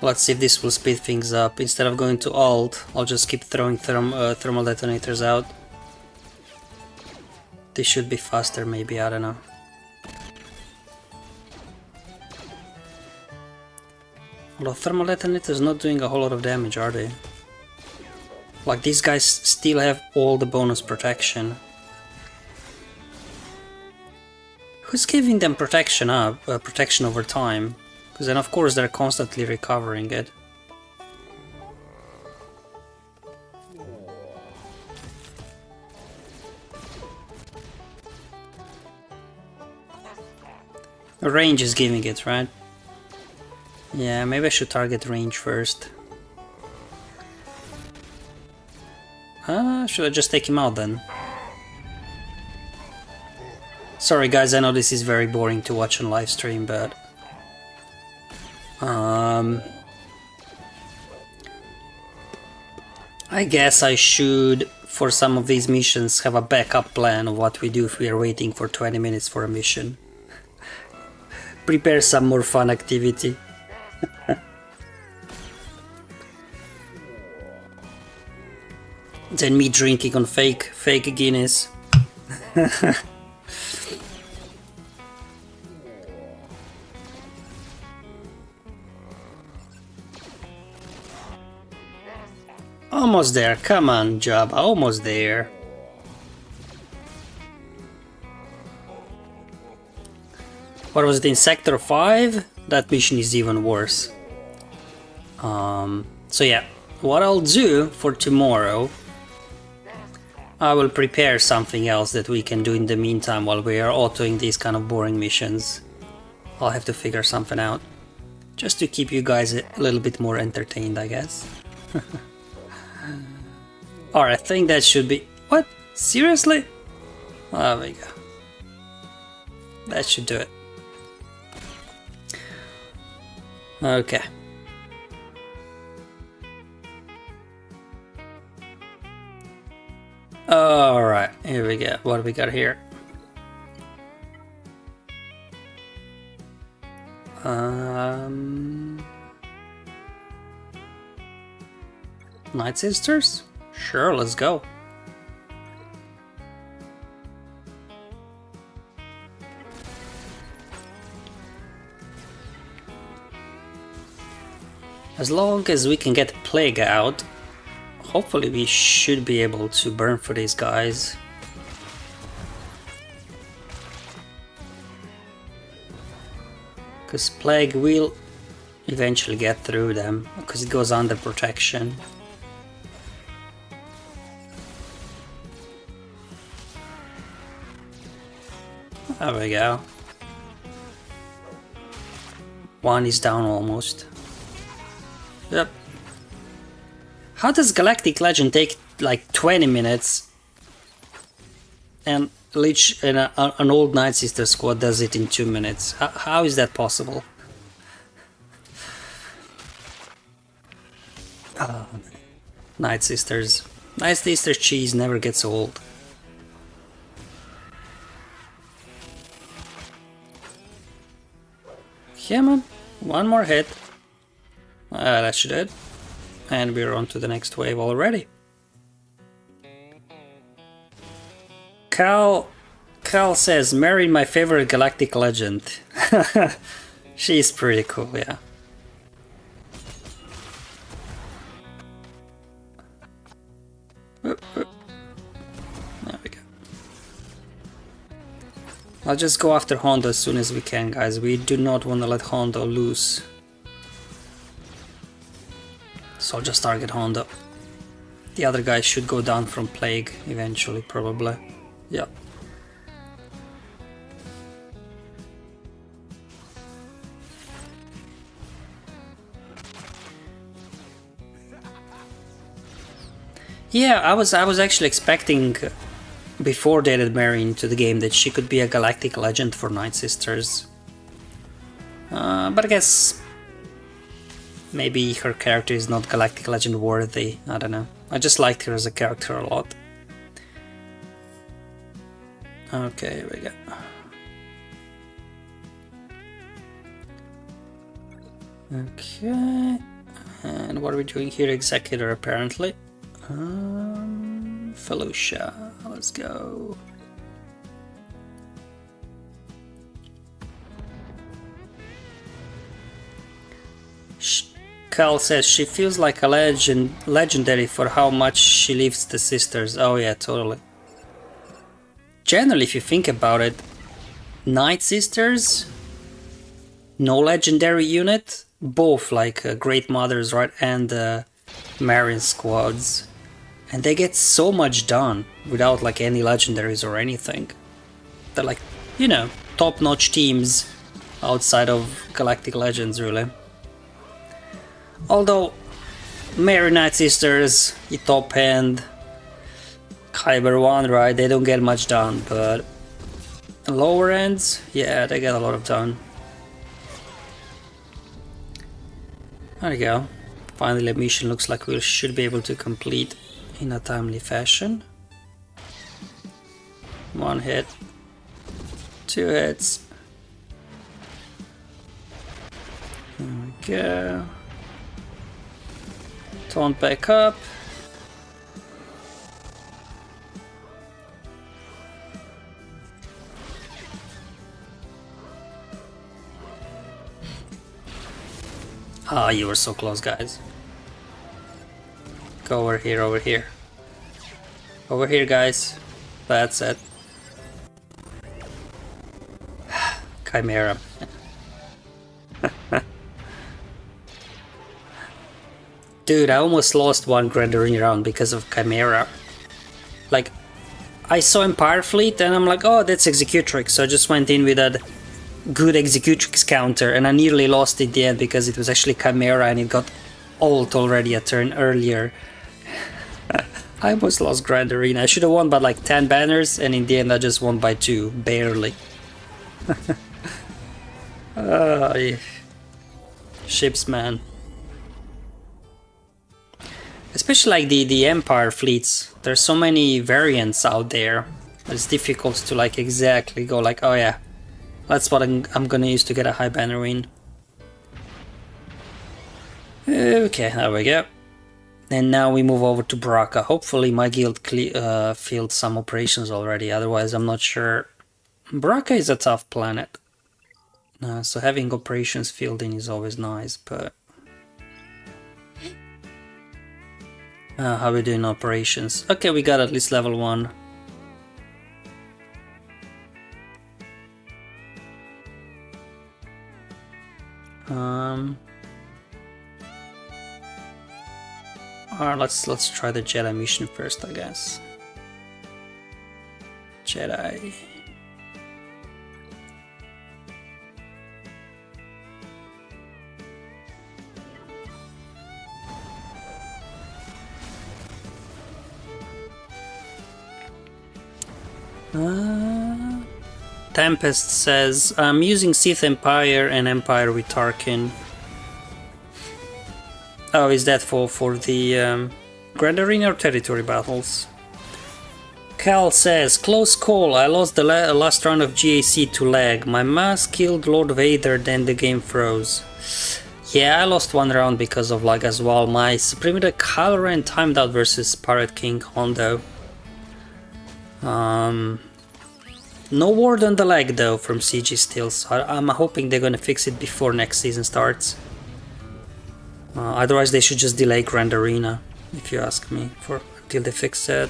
Let's see if this will speed things up. Instead of going to Alt, I'll just keep throwing thermal detonators out. This should be faster, maybe, I don't know. Although thermal detonators not doing a whole lot of damage, are they? Like, these guys still have all the bonus protection. Who's giving them protection up, protection over time? Because then of course they're constantly recovering it. Range is giving it, right? Yeah, maybe I should target range first. Should I just take him out then? Sorry guys, I know this is very boring to watch on live stream, but... I guess I should, for some of these missions, have a backup plan of what we do if we are waiting for 20 minutes for a mission. Prepare some more fun activity. Than me drinking on fake Guinness. Almost there, come on, Jabba, almost there. What was it in Sector 5? That mission is even worse. So yeah, what I'll do for tomorrow, I will prepare something else that we can do in the meantime while we are autoing these kind of boring missions. I'll have to figure something out. Just to keep you guys a little bit more entertained, I guess. Alright, I think that should be... What? Seriously? There we go. That should do it. Okay. Alright, here we go. What do we got here? Night Sisters? Sure, let's go. As long as we can get Plague out, hopefully we should be able to burn for these guys. Because Plague will eventually get through them, because it goes under protection. There we go. One is down almost. Yep. How does Galactic Legend take like 20 minutes and an old Night Sister squad does it in 2 minutes? How is that possible? Night Sisters. Night Sister cheese never gets old. Yeah, man. One more hit. That should do it. And we're on to the next wave already. Cal says, marry my favorite Galactic Legend. She's pretty cool, yeah. There we go. I'll just go after Hondo as soon as we can, guys. We do not want to let Hondo loose. So I'll just target Hondo. The other guys should go down from Plague eventually, probably. Yeah. Yeah, I was actually expecting before they added Mary into the game that she could be a galactic legend for Night Sisters. But I guess maybe her character is not galactic legend worthy. I don't know. I just liked her as a character a lot. Okay, here we go. Okay, and what are we doing here? Executor, apparently. FELUCIA, let's go. Cal says she feels like a legendary for how much she lifts the sisters. Oh yeah, totally. Generally, if you think about it, Night Sisters, no legendary unit, both like Great Mothers, right, and Marine squads, and they get so much done without like any legendaries or anything. They're like, you know, top-notch teams outside of Galactic Legends, really. Although Mary Night Sisters, the top end, Kyber 1, right, they don't get much done, but lower ends, yeah, they get a lot of done. There you go. Finally, the mission looks like we should be able to complete in a timely fashion. 1 hit, 2 hits. There we go. Taunt back up. Ah, you were so close, guys. Go over here, over here. Over here, guys. That's it. Chimera. Dude, I almost lost one Grandarini round because of Chimera. Like, I saw Empire Fleet and I'm like, oh, that's Executrix. So I just went in with a good Executrix counter and I nearly lost it in the end because it was actually Chimera and it got ult already a turn earlier. I almost lost Grand Arena. I should have won by like 10 banners and in the end I just won by 2, barely. Yeah. Ships, man. Especially like the Empire fleets. There's so many variants out there. It's difficult to like exactly go like, oh yeah, that's what I'm gonna use to get a high banner win. Okay, there we go. And now we move over to BRACCA. Hopefully my guild filled some operations already, otherwise I'm not sure. BRACCA is a tough planet. So having operations filled in is always nice, but... how are we doing operations? Okay, we got at least level 1. Alright, let's try the Jedi mission first, I guess. Jedi. Tempest says, I'm using Sith Empire and Empire with Tarkin. Oh, is that for the Grand Arena or Territory battles? Cal says, close call, I lost the last round of GAC to lag. My mass killed Lord Vader, then the game froze. Yeah, I lost one round because of lag as well. My Supreme Leader Kylo Ren timed out versus Pirate King Hondo. No word on the lag though from CG still, so I'm hoping they're gonna fix it before next season starts. Otherwise they should just delay Grand Arena, if you ask me, until they fix it.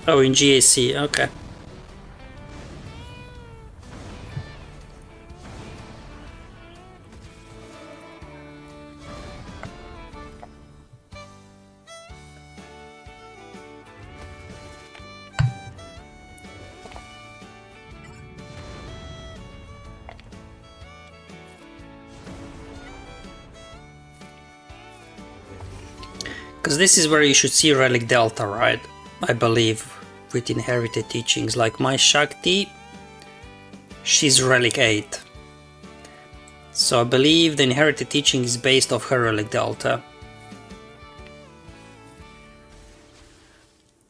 Oh, in GAC, okay. Because this is where you should see Relic Delta, right? I believe, with inherited teachings. Like my Shakti, she's Relic 8. So I believe the inherited teaching is based off her Relic Delta.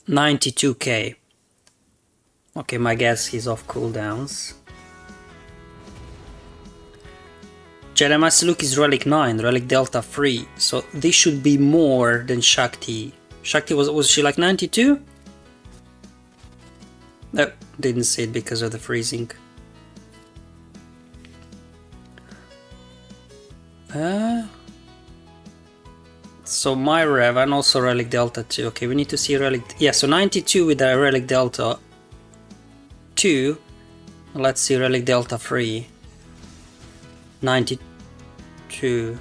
92k. Okay, my guess he's off cooldowns. Jedi Master Luke is Relic 9, Relic Delta 3, so this should be more than Shakti. Shakti was she like 92? No, didn't see it because of the freezing. So my Rev and also Relic Delta 2. Okay, we need to see Relic. Yeah, so 92 with the Relic Delta 2. Let's see Relic Delta 3. 92.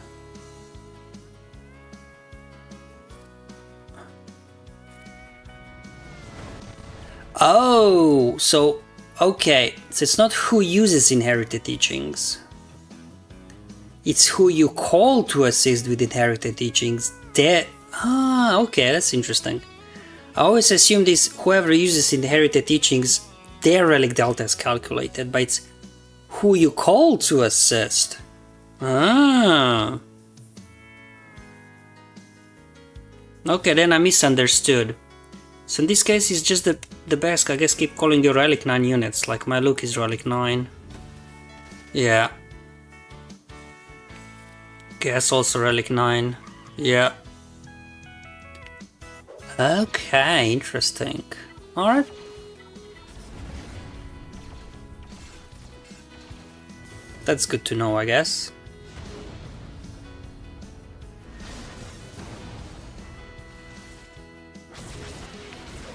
Oh, so okay. So it's not who uses inherited teachings. It's who you call to assist with inherited teachings. Okay, that's interesting. I always assume this whoever uses inherited teachings, their Relic Delta is calculated, but it's who you call to assist. Okay, then I misunderstood. So in this case, it's just the best. I guess keep calling your Relic 9 units, like my Luke is Relic 9. Yeah. Guess also Relic 9. Yeah. Okay, interesting. Alright. That's good to know, I guess.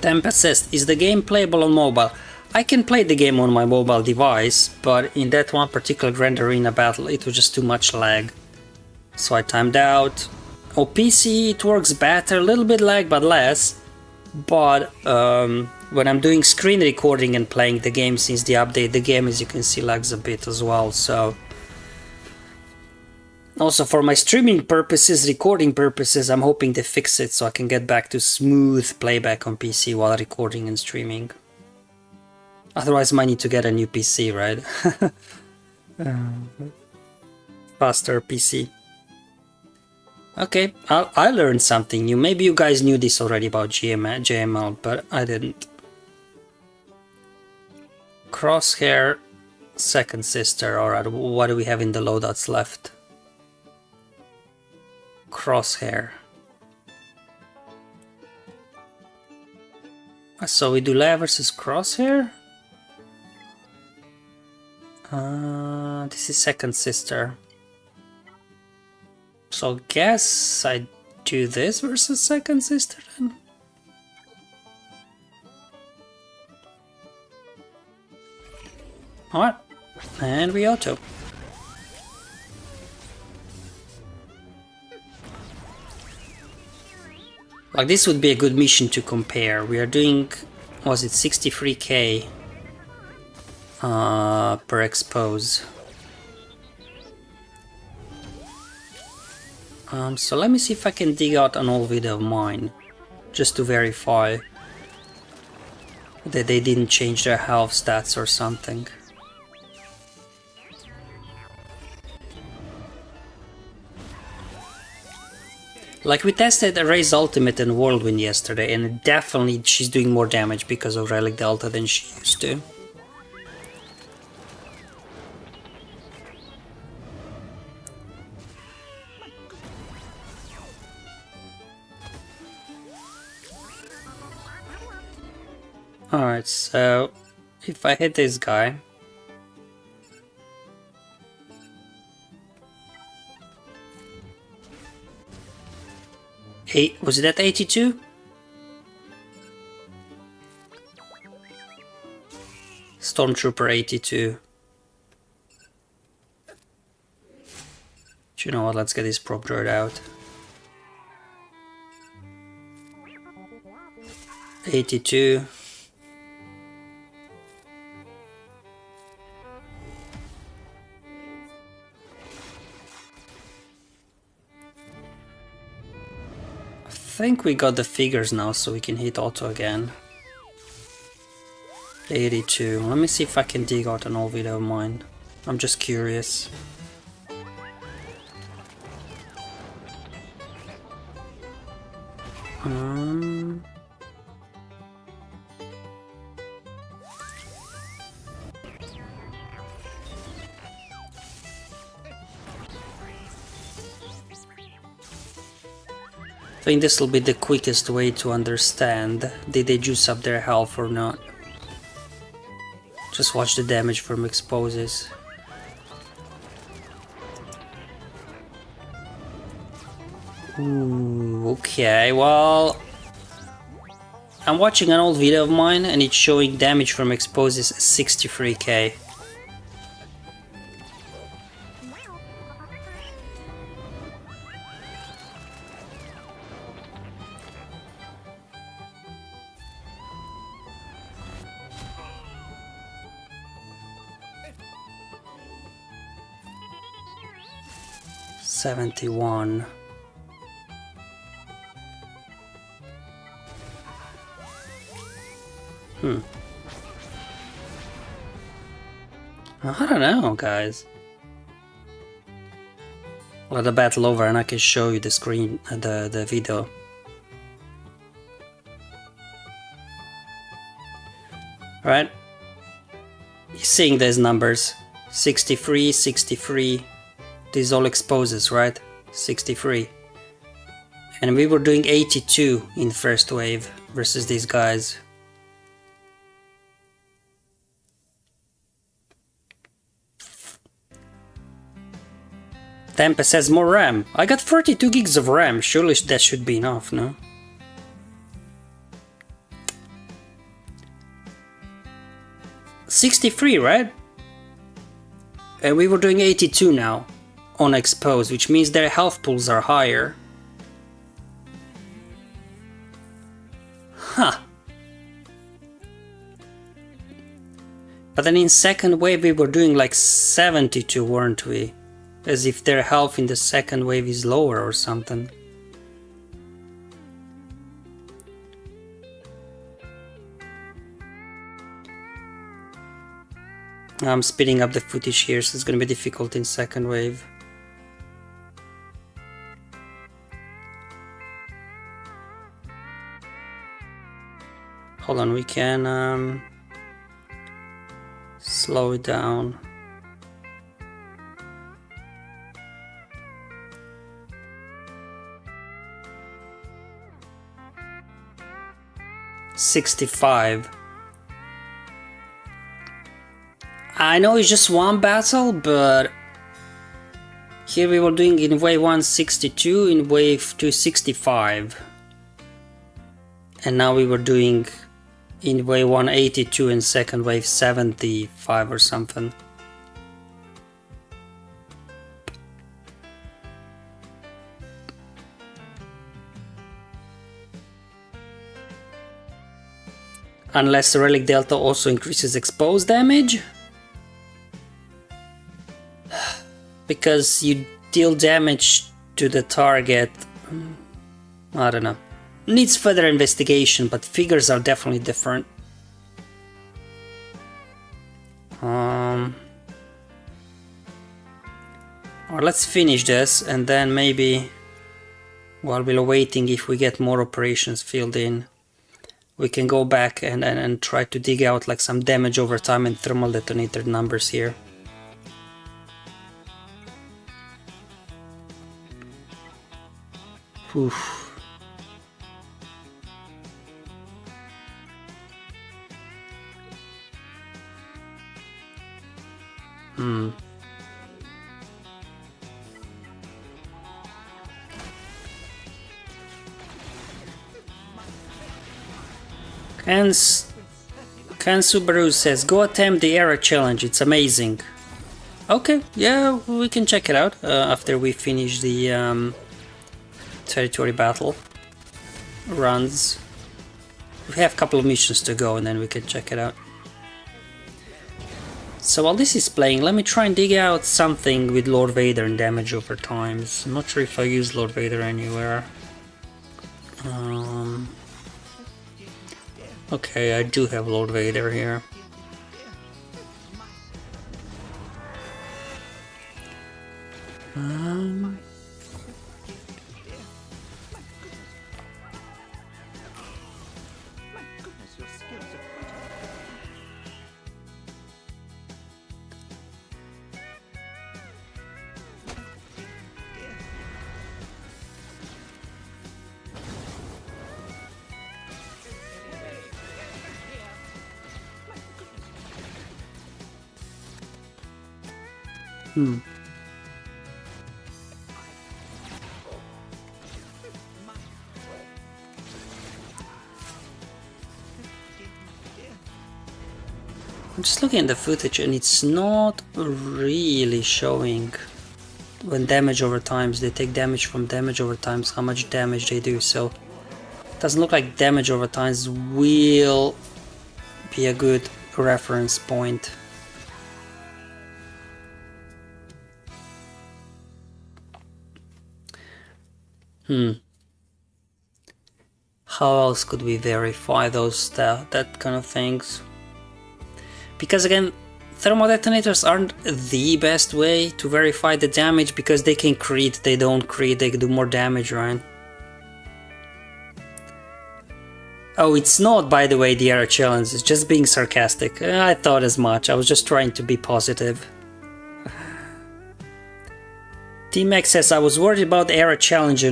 Tempest says, is the game playable on mobile? I can play the game on my mobile device, but in that one particular Grand Arena battle it was just too much lag. So I timed out. On PC it works better, a little bit lag but less. But when I'm doing screen recording and playing the game since the update, the game, as you can see, lags a bit as well. So also for my streaming purposes, recording purposes, I'm hoping to fix it so I can get back to smooth playback on PC while recording and streaming. Otherwise I might need to get a new PC, right? Faster PC. Okay, I learned something new. Maybe you guys knew this already about JML, but I didn't. Crosshair, second sister. Alright, what do we have in the loadouts left? Crosshair. So we do Leia versus Crosshair? This is second sister. So guess I do this versus second sister then? Alright, and we auto. Like this would be a good mission to compare. We are doing, was it 63k per expose. So let me see if I can dig out an old video of mine, just to verify that they didn't change their health stats or something. Like we tested Rey's ultimate in Whirlwind yesterday, and definitely she's doing more damage because of Relic Delta than she used to. Alright, so if I hit this guy, was it at 82? Stormtrooper 82. Do you know what? Let's get this prop droid out. 82. think we got the figures now, so we can hit auto again. 82. Let me see if I can dig out an old video of mine. I'm just curious. I think this will be the quickest way to understand did they juice up their health or not. Just watch the damage from exposes. Ooh, okay, well, I'm watching an old video of mine and it's showing damage from exposes as 63k. $71. I don't know, guys. Let the battle over and I can show you the screen, the video. Right? You're seeing these numbers. 63, 63. These all exposes, right? 63. And we were doing 82 in first wave versus these guys. Tempest has more RAM. I got 32 gigs of RAM. Surely that should be enough, no? $63, right? And we were doing 82 now on expose, which means their health pools are higher. Huh. But then in second wave we were doing like 72, weren't we? As if their health in the second wave is lower or something. I'm speeding up the footage here, so it's gonna be difficult in second wave. Hold on, we can slow it down. $65. I know it's just one battle, but here we were doing in wave 1 62, in wave 2 65. And now we were doing in wave 1 82 and second wave 75 or something. Unless the Relic Delta also increases exposed damage? Because you deal damage to the target. I don't know. Needs further investigation, but figures are definitely different. Or let's finish this and then maybe while we're waiting, if we get more operations filled in, we can go back and try to dig out like some damage over time and thermal detonator numbers here. Oof. Ken Subaru says, go attempt the era challenge, it's amazing. Okay, yeah, we can check it out after we finish the territory battle runs. We have a couple of missions to go and then we can check it out. So while this is playing, let me try and dig out something with Lord Vader and damage over times. I'm not sure if I use Lord Vader anywhere. Okay, I do have Lord Vader here. I'm just looking at the footage and it's not really showing when damage over times, they take damage from damage over times, how much damage they do, so it doesn't look like damage over times will be a good reference point. How else could we verify those that kind of things? Because again, thermal detonators aren't the best way to verify the damage because they can crit, they don't crit, they do more damage, right? Oh, it's not, by the way, the era challenge, it's just being sarcastic. I thought as much, I was just trying to be positive. T-Max says, I was worried about the era challenge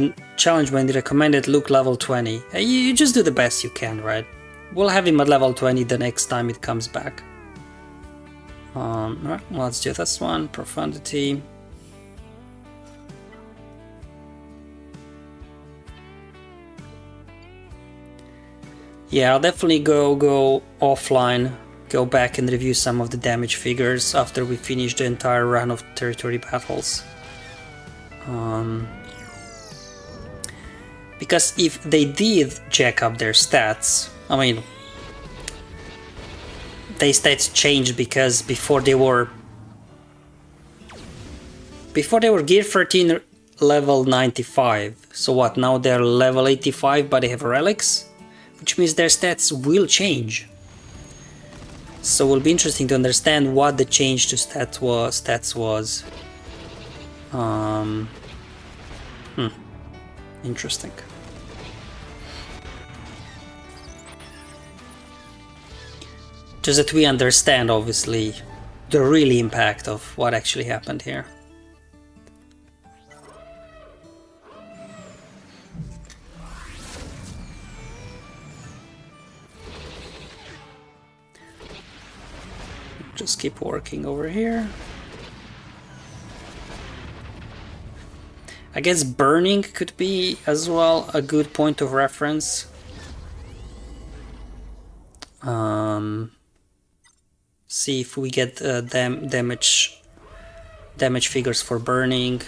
when they recommended Luke level 20. You just do the best you can, right? We'll have him at level 20 the next time it comes back. Alright, well, let's do this one. Profundity. Yeah, I'll definitely go offline, go back and review some of the damage figures after we finish the entire run of territory battles. Because if they did jack up their stats, I mean, their stats changed because before they were Gear 13 level 95, so what, now they're level 85 but they have relics, which means their stats will change. So it will be interesting to understand what the change to stats was. Interesting. Just that we understand, obviously, the real impact of what actually happened here. Just keep working over here. I guess burning could be as well a good point of reference. See if we get damage figures for burning.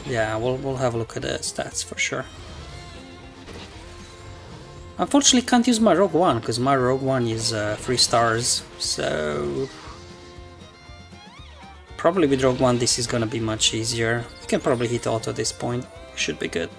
Yeah, we'll have a look at the stats for sure. Unfortunately, can't use my Rogue One because my Rogue One is 3 stars. So probably with Rogue One this is gonna be much easier. You can probably hit auto at this point. Should be good.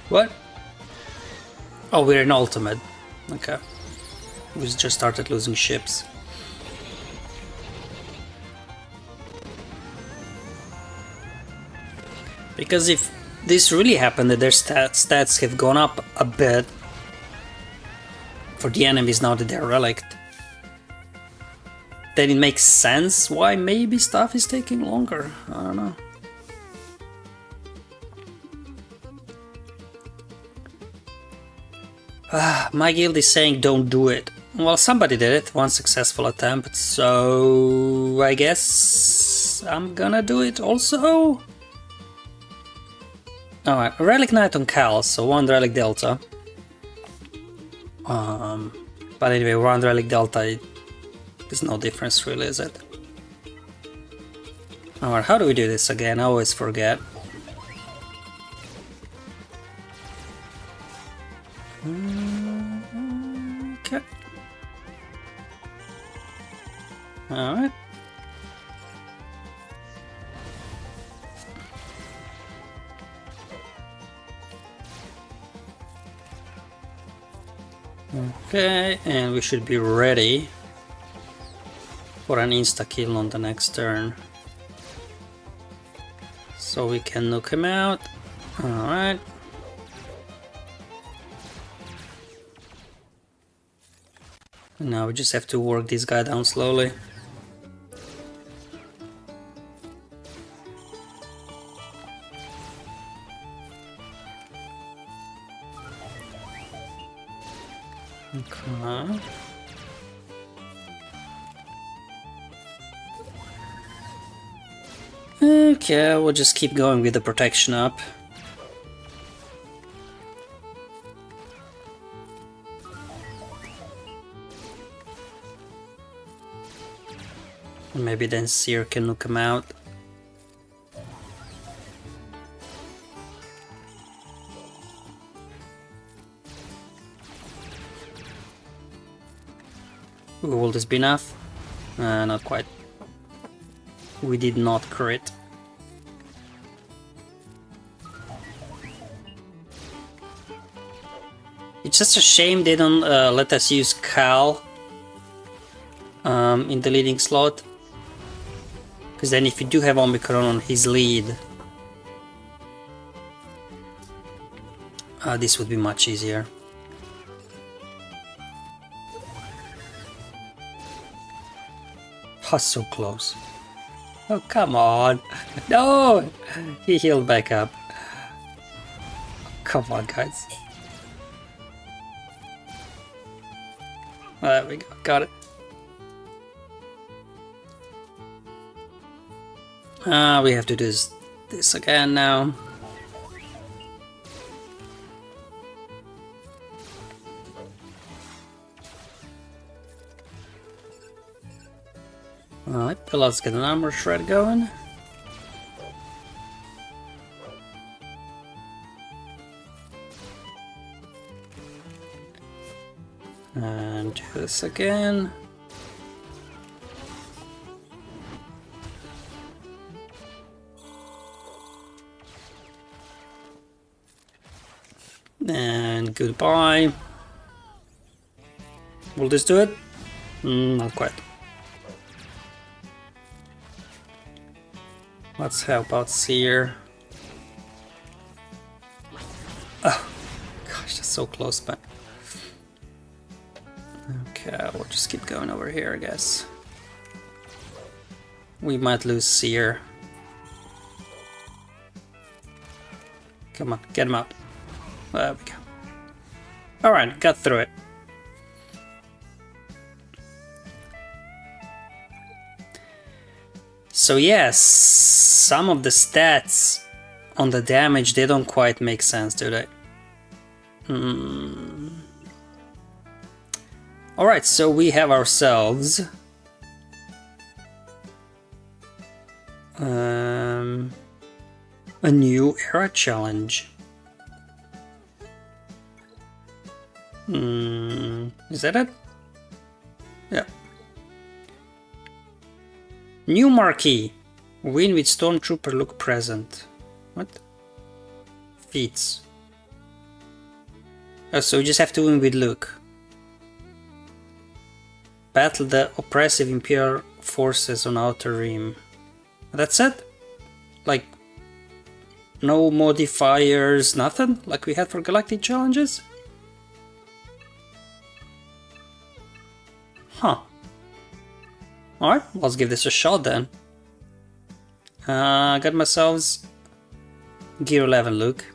What? Oh, we're in ultimate. Okay. We just started losing ships. Because if this really happened, that their stats have gone up a bit for the enemies now that they're relicked, then it makes sense why maybe stuff is taking longer. I don't know. My guild is saying don't do it. Well, somebody did it, one successful attempt, so I guess I'm gonna do it also. Alright, Relic Knight on Cal, so 1 Relic Delta. But anyway, 1 Relic Delta, there's no difference really, is it? Alright, how do we do this again? I always forget. Alright. Okay, and we should be ready for an insta-kill on the next turn. So we can nuke him out. Alright. Now we just have to work this guy down slowly. Okay. Okay, we'll just keep going with the protection up. Maybe then Cere can nuke him out. Will this be enough? Not quite. We did not crit. It's just a shame they don't let us use Cal in the leading slot. Because then if you do have Omicron on his lead, this would be much easier. Oh, so close. Oh, come on. No! He healed back up. Come on, guys. There we go. Got it. We have to do this again now. Alright, let's get an armor shred going. And do this again. And goodbye. Will this do it? Not quite. Let's help out Cere. Oh, gosh, that's so close, but... Okay, we'll just keep going over here, I guess. We might lose Cere. Come on, get him out. There we go. Alright, got through it. So yes, some of the stats on the damage, they don't quite make sense, do they? Alright, so we have ourselves a new era challenge. Is that it? Yeah. New marquee. Win with Stormtrooper look present. What? Feats. Oh, so we just have to win with Luke. Battle the oppressive Imperial forces on Outer Rim. That's it? Like, no modifiers, nothing? Like we had for Galactic Challenges? Huh. Alright, let's give this a shot then. Got myself Gear 11 Luke.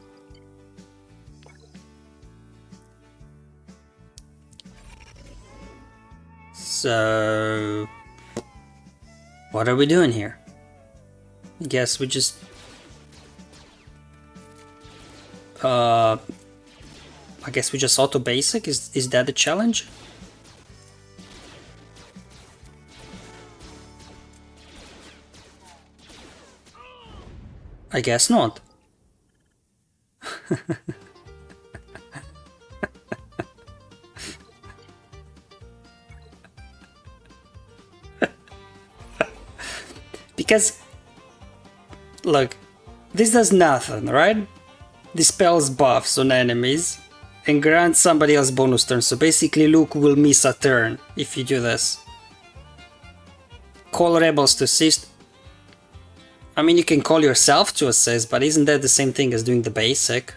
So... what are we doing here? I guess we just... I guess we just auto basic? Is that the challenge? I guess not. Because, look, this does nothing, right? Dispels buffs on enemies and grants somebody else bonus turn. So basically Luke will miss a turn if you do this. Call rebels to assist. I mean, you can call yourself to assist, but isn't that the same thing as doing the basic?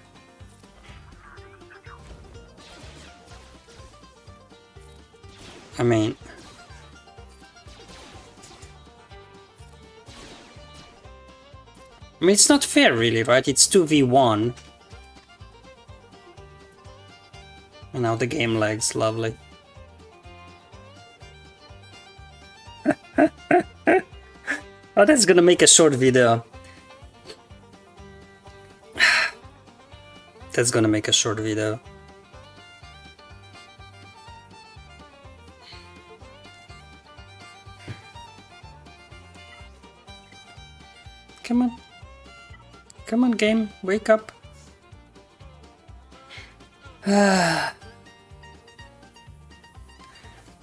I mean... it's not fair really, right? It's 2v1. And now the game lags, lovely. Oh, that's gonna make a short video. That's gonna make a short video. Come on. Come on, game, wake up.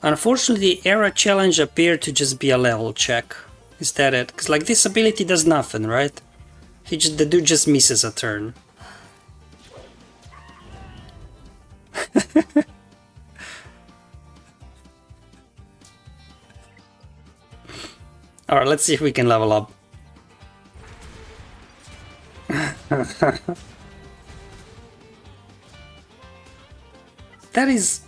Unfortunately, the era challenge appeared to just be a level check. Is that it? Because like this ability does nothing, right? The dude just misses a turn. Alright, let's see if we can level up. That is...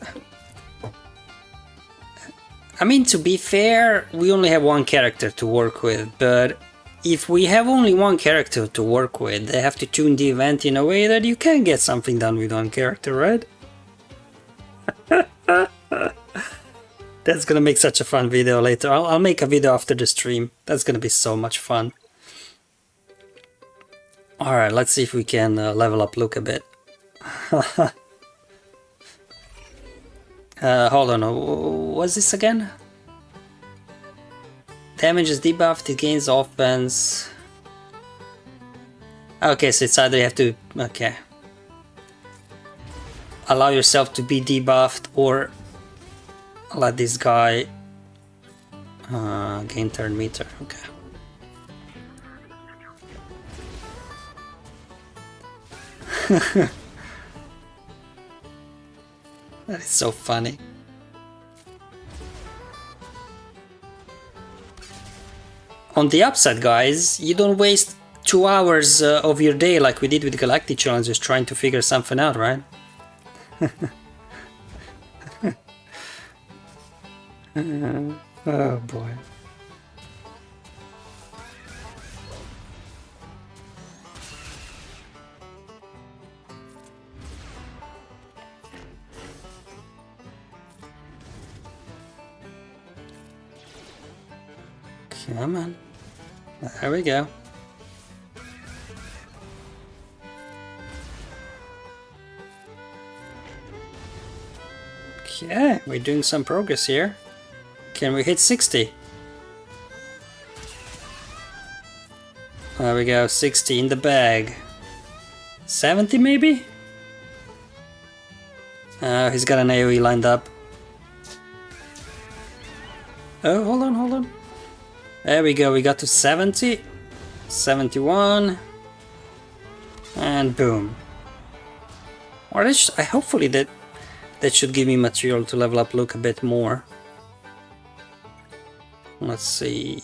I mean, to be fair, we only have one character to work with, but if we have only one character to work with, they have to tune the event in a way that you can get something done with one character, right? That's gonna make such a fun video later. I'll make a video after the stream. That's gonna be so much fun. Alright, let's see if we can level up Luke a bit. Hold on, what's this again? Damage is debuffed, it gains offense. Okay, so it's either you have to... okay. Allow yourself to be debuffed or let this guy gain turn meter, okay. That is so funny. On the upside, guys, you don't waste 2 hours of your day like we did with Galactic Challenges trying to figure something out, right? Oh boy. Come on. There we go. Okay, we're doing some progress here. Can we hit 60? There we go, 60 in the bag. 70 maybe? He's got an AoE lined up. Oh, hold on, hold on. There we go, we got to 70, 71, and boom. Or hopefully that should give me material to level up Luke a bit more. Let's see.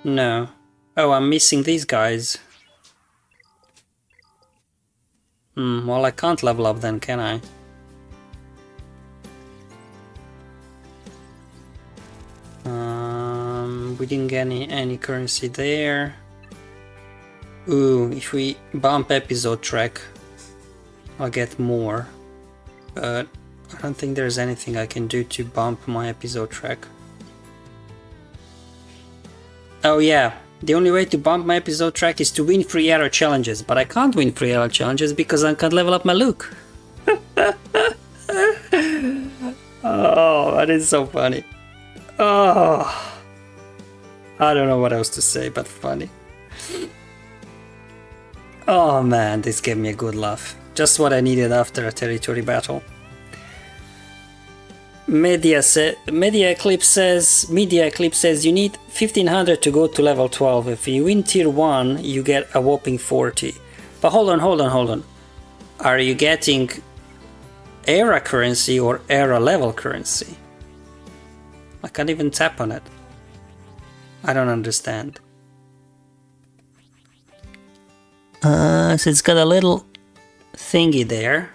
No. Oh, I'm missing these guys. Well, I can't level up then, can I? We didn't get any currency there. Ooh, if we bump episode track, I'll get more. But I don't think there's anything I can do to bump my episode track. Oh yeah, the only way to bump my episode track is to win free arrow challenges, but I can't win free arrow challenges because I can't level up my Luke. Oh, that is so funny. Oh, I don't know what else to say, but funny. Oh man, this gave me a good laugh. Just what I needed after a territory battle. Media Eclipse says you need 1500 to go to level 12. If you win tier 1, you get a whopping 40. But hold on. Are you getting era currency or era level currency? I can't even tap on it. I don't understand. So it's got a little thingy there.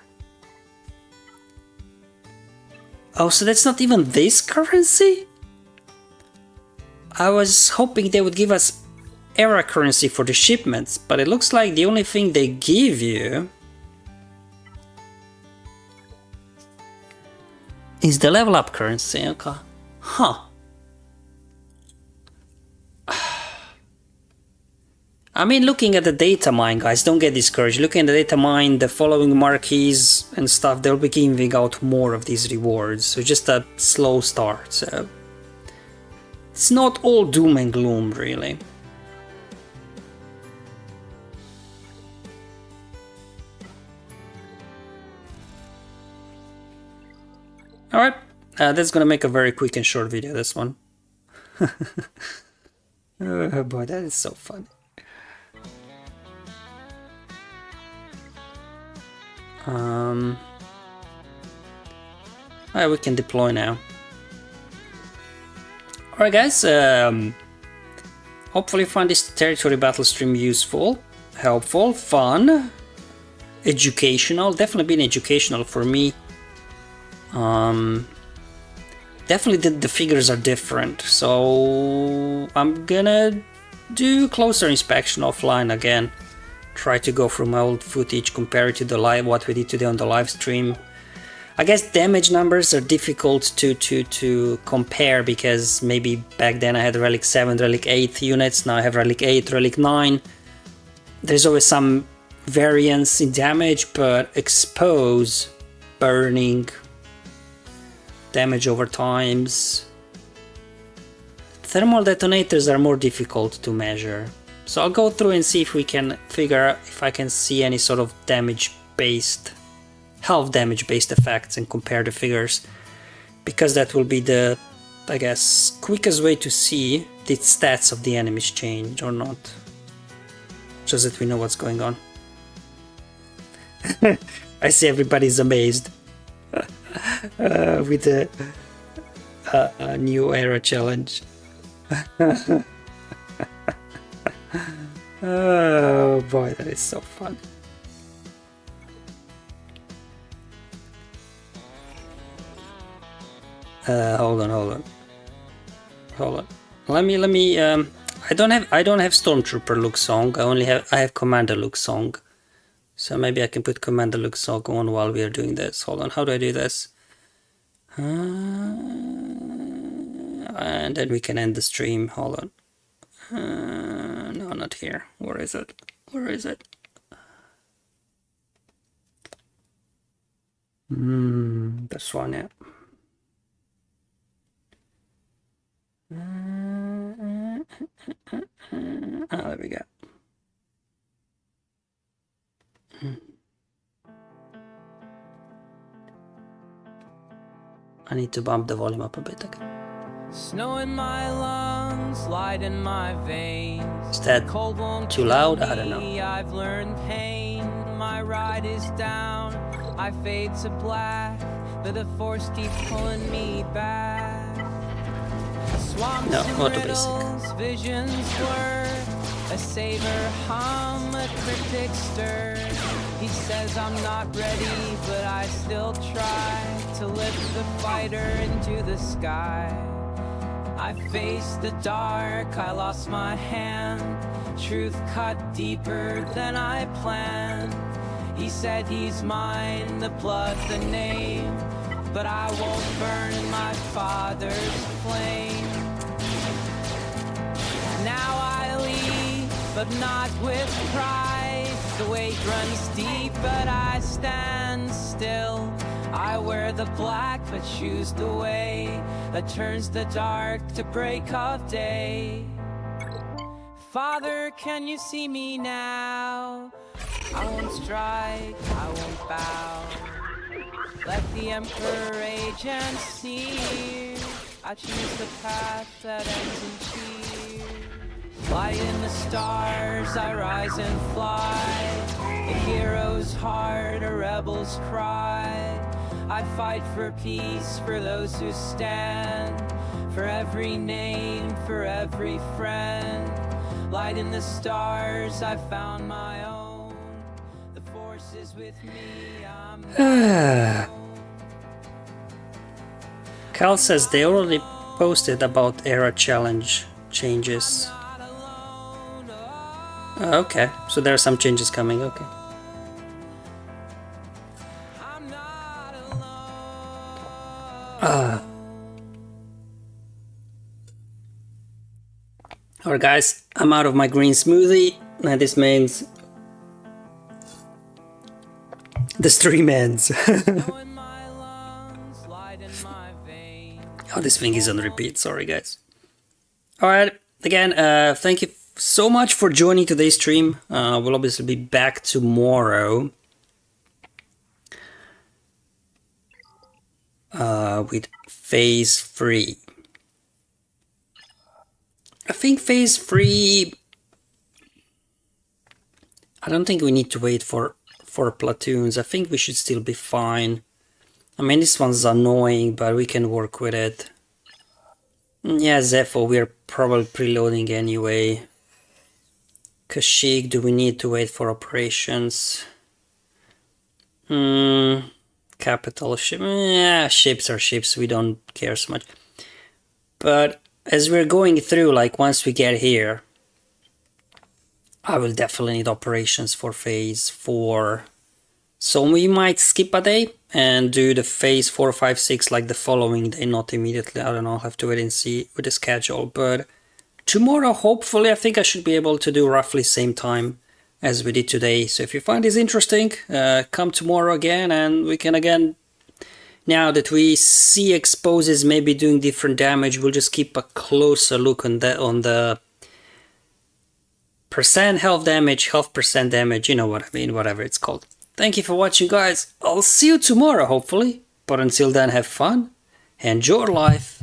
Oh, so that's not even this currency? I was hoping they would give us era currency for the shipments, but it looks like the only thing they give you is the level up currency. Okay. Huh. I mean, looking at the data mine, guys, don't get discouraged. Looking at the data mine, the following marquees and stuff, they'll be giving out more of these rewards. So just a slow start. So it's not all doom and gloom, really. Alright, that's gonna make a very quick and short video, this one. Oh boy, that is so funny. Alright, we can deploy now. Alright guys, hopefully you find this territory battle stream useful, helpful, fun, educational, definitely been educational for me. Definitely the figures are different, so I'm gonna do closer inspection offline again. Try to go through my old footage, compare it to the live, what we did today on the live stream. I guess damage numbers are difficult to compare because maybe back then I had Relic 7, Relic 8 units, now I have Relic 8, Relic 9. There's always some variance in damage, but expose, burning, damage over times. Thermal detonators are more difficult to measure. So I'll go through and see if we can figure out if I can see any sort of damage-based, health damage-based effects and compare the figures. Because that will be the, I guess, quickest way to see the stats of the enemies change or not. Just that we know what's going on. I see everybody's amazed. With the new era challenge. Oh boy, that is so fun. Hold on. Let me I don't have Stormtrooper look song. I have Commander look song. So maybe I can put Commander look song on while we are doing this. Hold on, how do I do this? And then we can end the stream. Hold on. No, not here. Where is it? That's one, yeah. There we go. I need to bump the volume up a bit again. Snow in my lungs, light in my veins. Is that too loud? I don't know. I've learned pain. My ride is down. I fade to black, but the force keeps pulling me back. Swamps and riddles, visions blur. A saber hum, a cryptic stir. He says I'm not ready, but I still try to lift the fighter into the sky. I faced the dark, I lost my hand. Truth cut deeper than I planned. He said he's mine, the blood, the name. But I won't burn in my father's flame. Now I leave, but not with pride. The weight runs deep, but I stand still. I wear the black, but choose the way that turns the dark to break of day. Father, can you see me now? I won't strike, I won't bow. Let the Emperor rage and sneer. I choose the path that ends in cheer. Light in the stars, I rise and fly. A hero's heart, a rebel's cry. I fight for peace, for those who stand. For every name, for every friend. Light in the stars, I found my own. The force is with me, I'm not alone. Cal says they already posted about era challenge changes. Okay, so there are some changes coming, okay. Alright guys, I'm out of my green smoothie, and this means the stream ends. Oh, this thing is on repeat, sorry guys. Alright, again, thank you so much for joining today's stream. We'll obviously be back tomorrow. With phase 3. I think phase 3... I don't think we need to wait for platoons. I think we should still be fine. I mean, this one's annoying, but we can work with it. Yeah, Zepho, we're probably preloading anyway. Kashyyyk, do we need to wait for operations? Capital ship. Yeah, ships are ships, we don't care so much. But as we're going through, like once we get here, I will definitely need operations for phase 4. So we might skip a day and do the phase 4, 5, 6 like the following day, not immediately. I don't know, I'll have to wait and see with the schedule. But tomorrow, hopefully, I think I should be able to do roughly same time as we did today. So if you find this interesting, come tomorrow again, and we can again, now that we see exposes maybe doing different damage, we'll just keep a closer look on the percent health damage, health percent damage, you know what I mean, whatever it's called. Thank you for watching guys, I'll see you tomorrow hopefully, but until then have fun, enjoy life,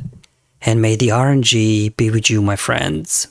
and may the RNG be with you my friends.